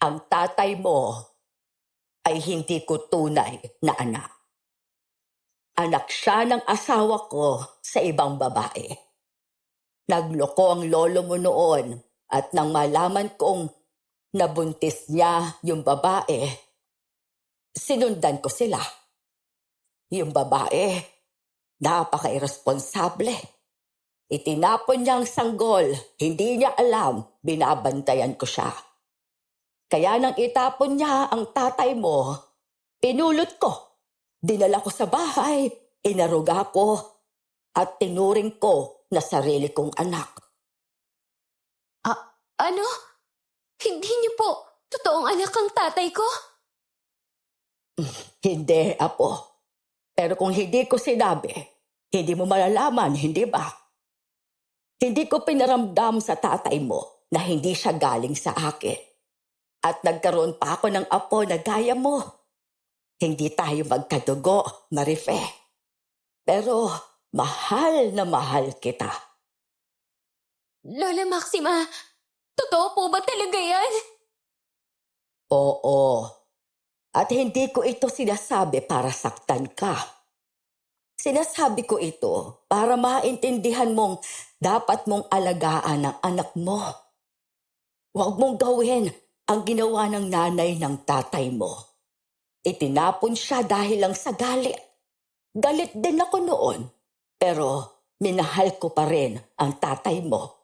Ang tatay mo ay hindi ko tunay na anak. Anak siya ng asawa ko sa ibang babae. Nagloko ang lolo mo noon at nang malaman kong nabuntis niya yung babae, sinundan ko sila. Yung babae, napaka-irresponsable. Itinapon niya ang sanggol, hindi niya alam, binabantayan ko siya. Kaya nang itapon niya ang tatay mo, pinulot ko. Dinala ko sa bahay, inaruga ko, at tinuring ko na sarili kong anak. Ano? Hindi niyo po totoong anak ang tatay ko? Hindi, apo. Pero kung hindi ko sinabi, hindi mo malalaman, hindi ba? Hindi ko pinaramdam sa tatay mo na hindi siya galing sa akin. At nagkaroon pa ako ng apo na gaya mo. Hindi tayo magkadugo, Marife. Pero mahal na mahal kita. Lola Maxima, totoo po ba talaga yan? Oo. At hindi ko ito sinasabi para saktan ka. Sinasabi ko ito para maintindihan mong dapat mong alagaan ang anak mo. Huwag mong gawin ang ginawa ng nanay ng tatay mo. Itinapon siya dahil lang sa galit. Galit din ako noon, pero minahal ko pa rin ang tatay mo.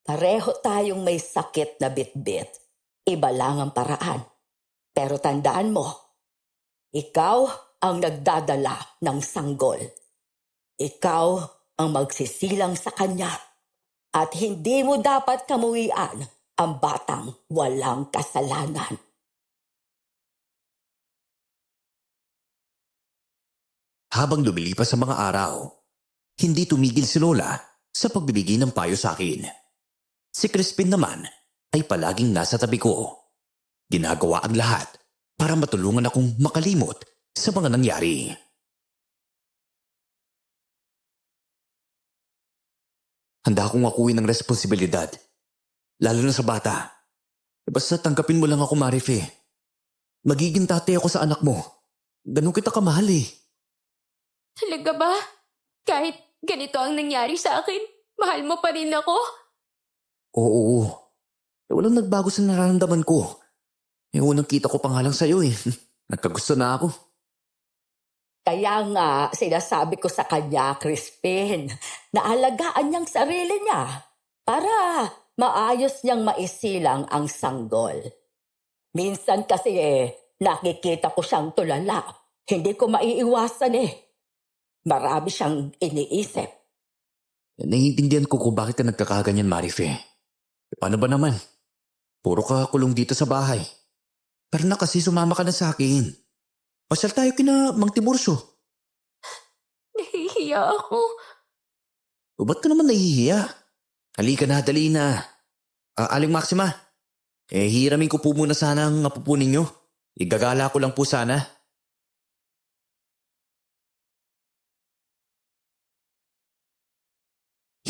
Pareho tayong may sakit na bitbit. Iba lang ang paraan. Pero tandaan mo, ikaw ang nagdadala ng sanggol. Ikaw ang magsisilang sa kanya. At hindi mo dapat kamuwian ang batang walang kasalanan. Habang lumilipas sa mga araw, hindi tumigil si Lola sa pagbibigay ng payo sa akin. Si Crispin naman ay palaging nasa tabi ko. Ginagawa ang lahat para matulungan akong makalimot sa mga nangyari. Handa akong akuin ng responsibilidad, lalo na sa bata. Basta tanggapin mo lang ako, Marife. Magiging tatay ako sa anak mo. Ganun kita kamahal eh. Talaga ba? Kahit ganito ang nangyari sa akin, mahal mo pa rin ako? Oo. Walang nagbago sa nararamdaman ko. Unang kita ko pa nga lang sa'yo eh. Nagkagusto na ako. Kaya nga, sinasabi ko sa kanya, Crispin, na alagaan niyang sarili niya para maayos niyang maisilang ang sanggol. Minsan kasi nakikita ko siyang tulala. Hindi ko maiiwasan Marami siyang iniisip. Naiintindihan ko kung bakit ka nagkakaganyan, Marife. Paano ba naman? Puro ka kulong dito sa bahay. Pero na kasi sumama ka na sa akin. Pasyal tayo kina Mang Tiburcio. Nahihiya ako. O ba't ka naman nahihiya? Halika na, dali na. Aling Maxima, hiramin ko po muna sana ang apupunin nyo. Igagala ko lang po sana.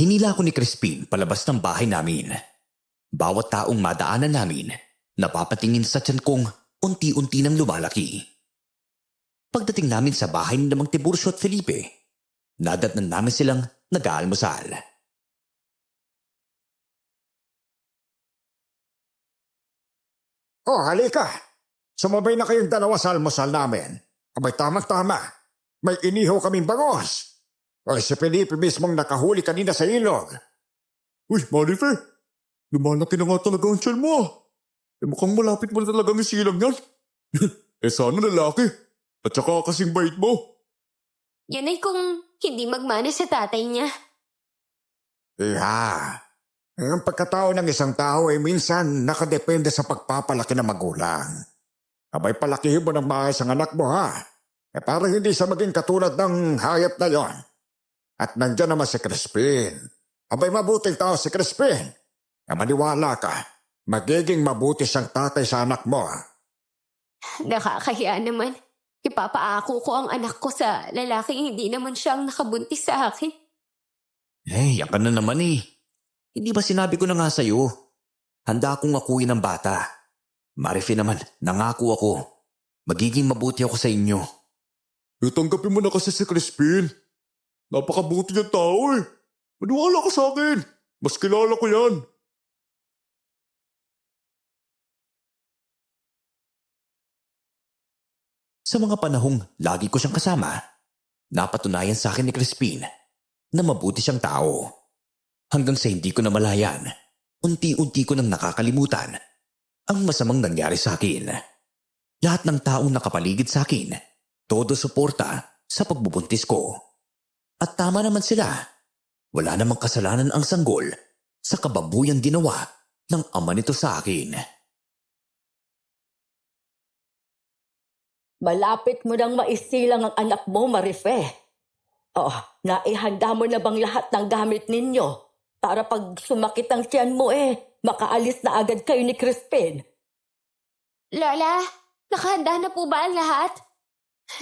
Hinila ko ni Crispin palabas ng bahay namin. Bawat taong madaanan namin, napapatingin sa tiyan kong unti-unti nang lumalaki. Pagdating namin sa bahay ni Mang Tiburcio at Felipe, nadatnan namin silang nag-aalmusal. Oh, halika. Sumabay na kayong dalawa sa almusal namin. Abay tama-tama. May inihaw kaming bangos. O si Felipe mismong nakahuli kanina sa ilog. Uy, Marife, lumalaki na nga talaga ang tiyan mo ah. Mukhang malapit mo na talaga ang silang yan. Sana lalaki. At saka kasing bait mo. Yan ay kung hindi magmana sa tatay niya. Iha, ang pagkatao ng isang tao ay minsan nakadepende sa pagpapalaki ng magulang. Abay palakihin mo ng maayos ang anak mo ha. Para hindi siya maging katulad ng hayop na yon. At nandyan naman si Crispin. Abay mabuting tao si Crispin. Maniwala ka, magiging mabuti siyang tatay sa anak mo. Nakakahiya naman. Ipapaako ko ang anak ko sa lalaking hindi naman siyang nakabuntis sa akin. Yan ka na naman eh. Hindi ba sinabi ko na nga sa'yo? Handa akong akuin ng bata. Marife naman, nangako ako. Magiging mabuti ako sa inyo. Tanggapin mo na kasi si Crispin. Napakabuti niyang tao eh. Maniwala ka sa akin. Mas kilala ko yan. Sa mga panahong lagi ko siyang kasama, napatunayan sa akin ni Crispin na mabuti siyang tao. Hanggang sa hindi ko na malayan, unti-unti ko nang nakakalimutan ang masamang nangyari sa akin. Lahat ng taong nakapaligid sa akin, todo suporta sa pagbubuntis ko. At tama naman sila. Wala namang kasalanan ang sanggol sa kababuyang ginawa ng ama nito sa akin. Malapit mo nang maisilang ang anak mo, Marife. Oh, naihanda mo na bang lahat ng gamit ninyo? Para pag sumakit ang tiyan mo makaalis na agad kayo ni Crispin. Lola, nakahanda na po ba ang lahat?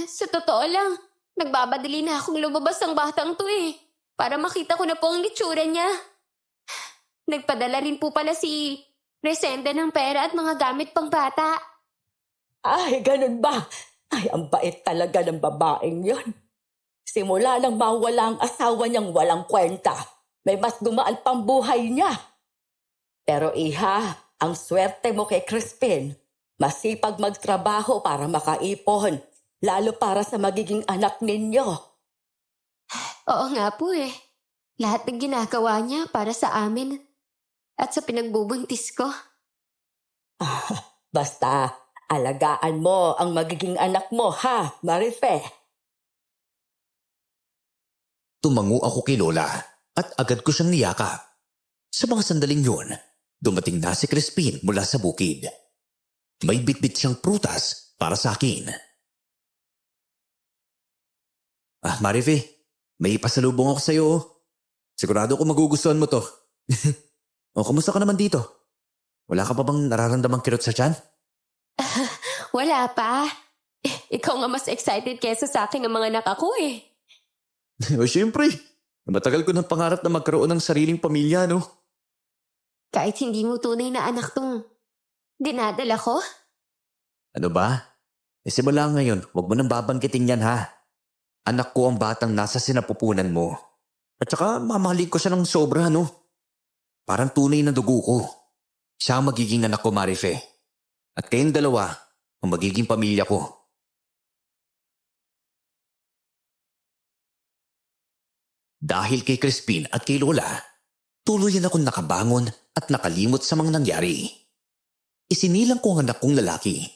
Sa totoo lang, nagbabadali na akong lumabas ng batang to para makita ko na po ang itsura niya. Nagpadala rin po pala si Resende ng pera at mga gamit pang bata. Ay, ganun ba? Ay, ang bait talaga ng babaeng yon. Simula nang mawala ang asawa niyang walang kwenta, may mas gumaan pang buhay niya. Pero iha, ang swerte mo kay Crispin. Masipag magtrabaho para makaipon, lalo para sa magiging anak ninyo. Oo nga po Lahat ng ginagawa niya para sa amin at sa pinagbubuntis ko. Basta, alagaan mo ang magiging anak mo, ha, Marife? Tumango ako kay Lola at agad ko siyang niyakap. Sa mga sandaling yun, dumating na si Crispin mula sa bukid. May bitbit siyang prutas para sa akin. Marife, may pasalubong ako sa'yo. Sigurado ko magugustuhan mo to. O, kamusta ka naman dito? Wala ka pa bang nararamdamang kirot sa tiyan? Wala pa. Ikaw nga mas excited kesa sa akin ng mga anak ako O, siyempre. Matagal ko ng pangarap na magkaroon ng sariling pamilya, no? Kahit hindi mo tunay na anak tong dinadala ko. Ano ba? Simula ngayon, huwag mo nang babanggitin yan, ha? Anak ko ang batang nasa sinapupunan mo. At saka mamahalin ko siya ng sobra, no? Parang tunay na dugo ko. Siya ang magiging anak ko, Marife. At kayong dalawa, ang magiging pamilya ko. Dahil kay Crispin at kay Lola, tuluyan akong nakabangon at nakalimot sa mga nangyari. Isinilang ko ang anak kong lalaki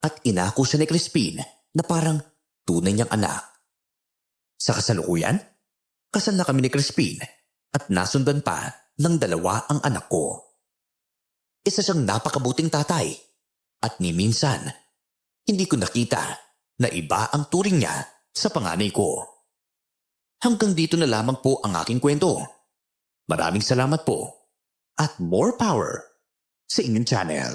at inako siya ni Crispin na parang tunay niyang anak. Sa kasalukuyan, kasal na kami ni Crispin at nasundan pa ng dalawa ang anak ko. Isa siyang napakabuting tatay at ni minsan, hindi ko nakita na iba ang turing niya sa panganay ko. Hanggang dito na lamang po ang aking kwento. Maraming salamat po at more power sa inyong channel.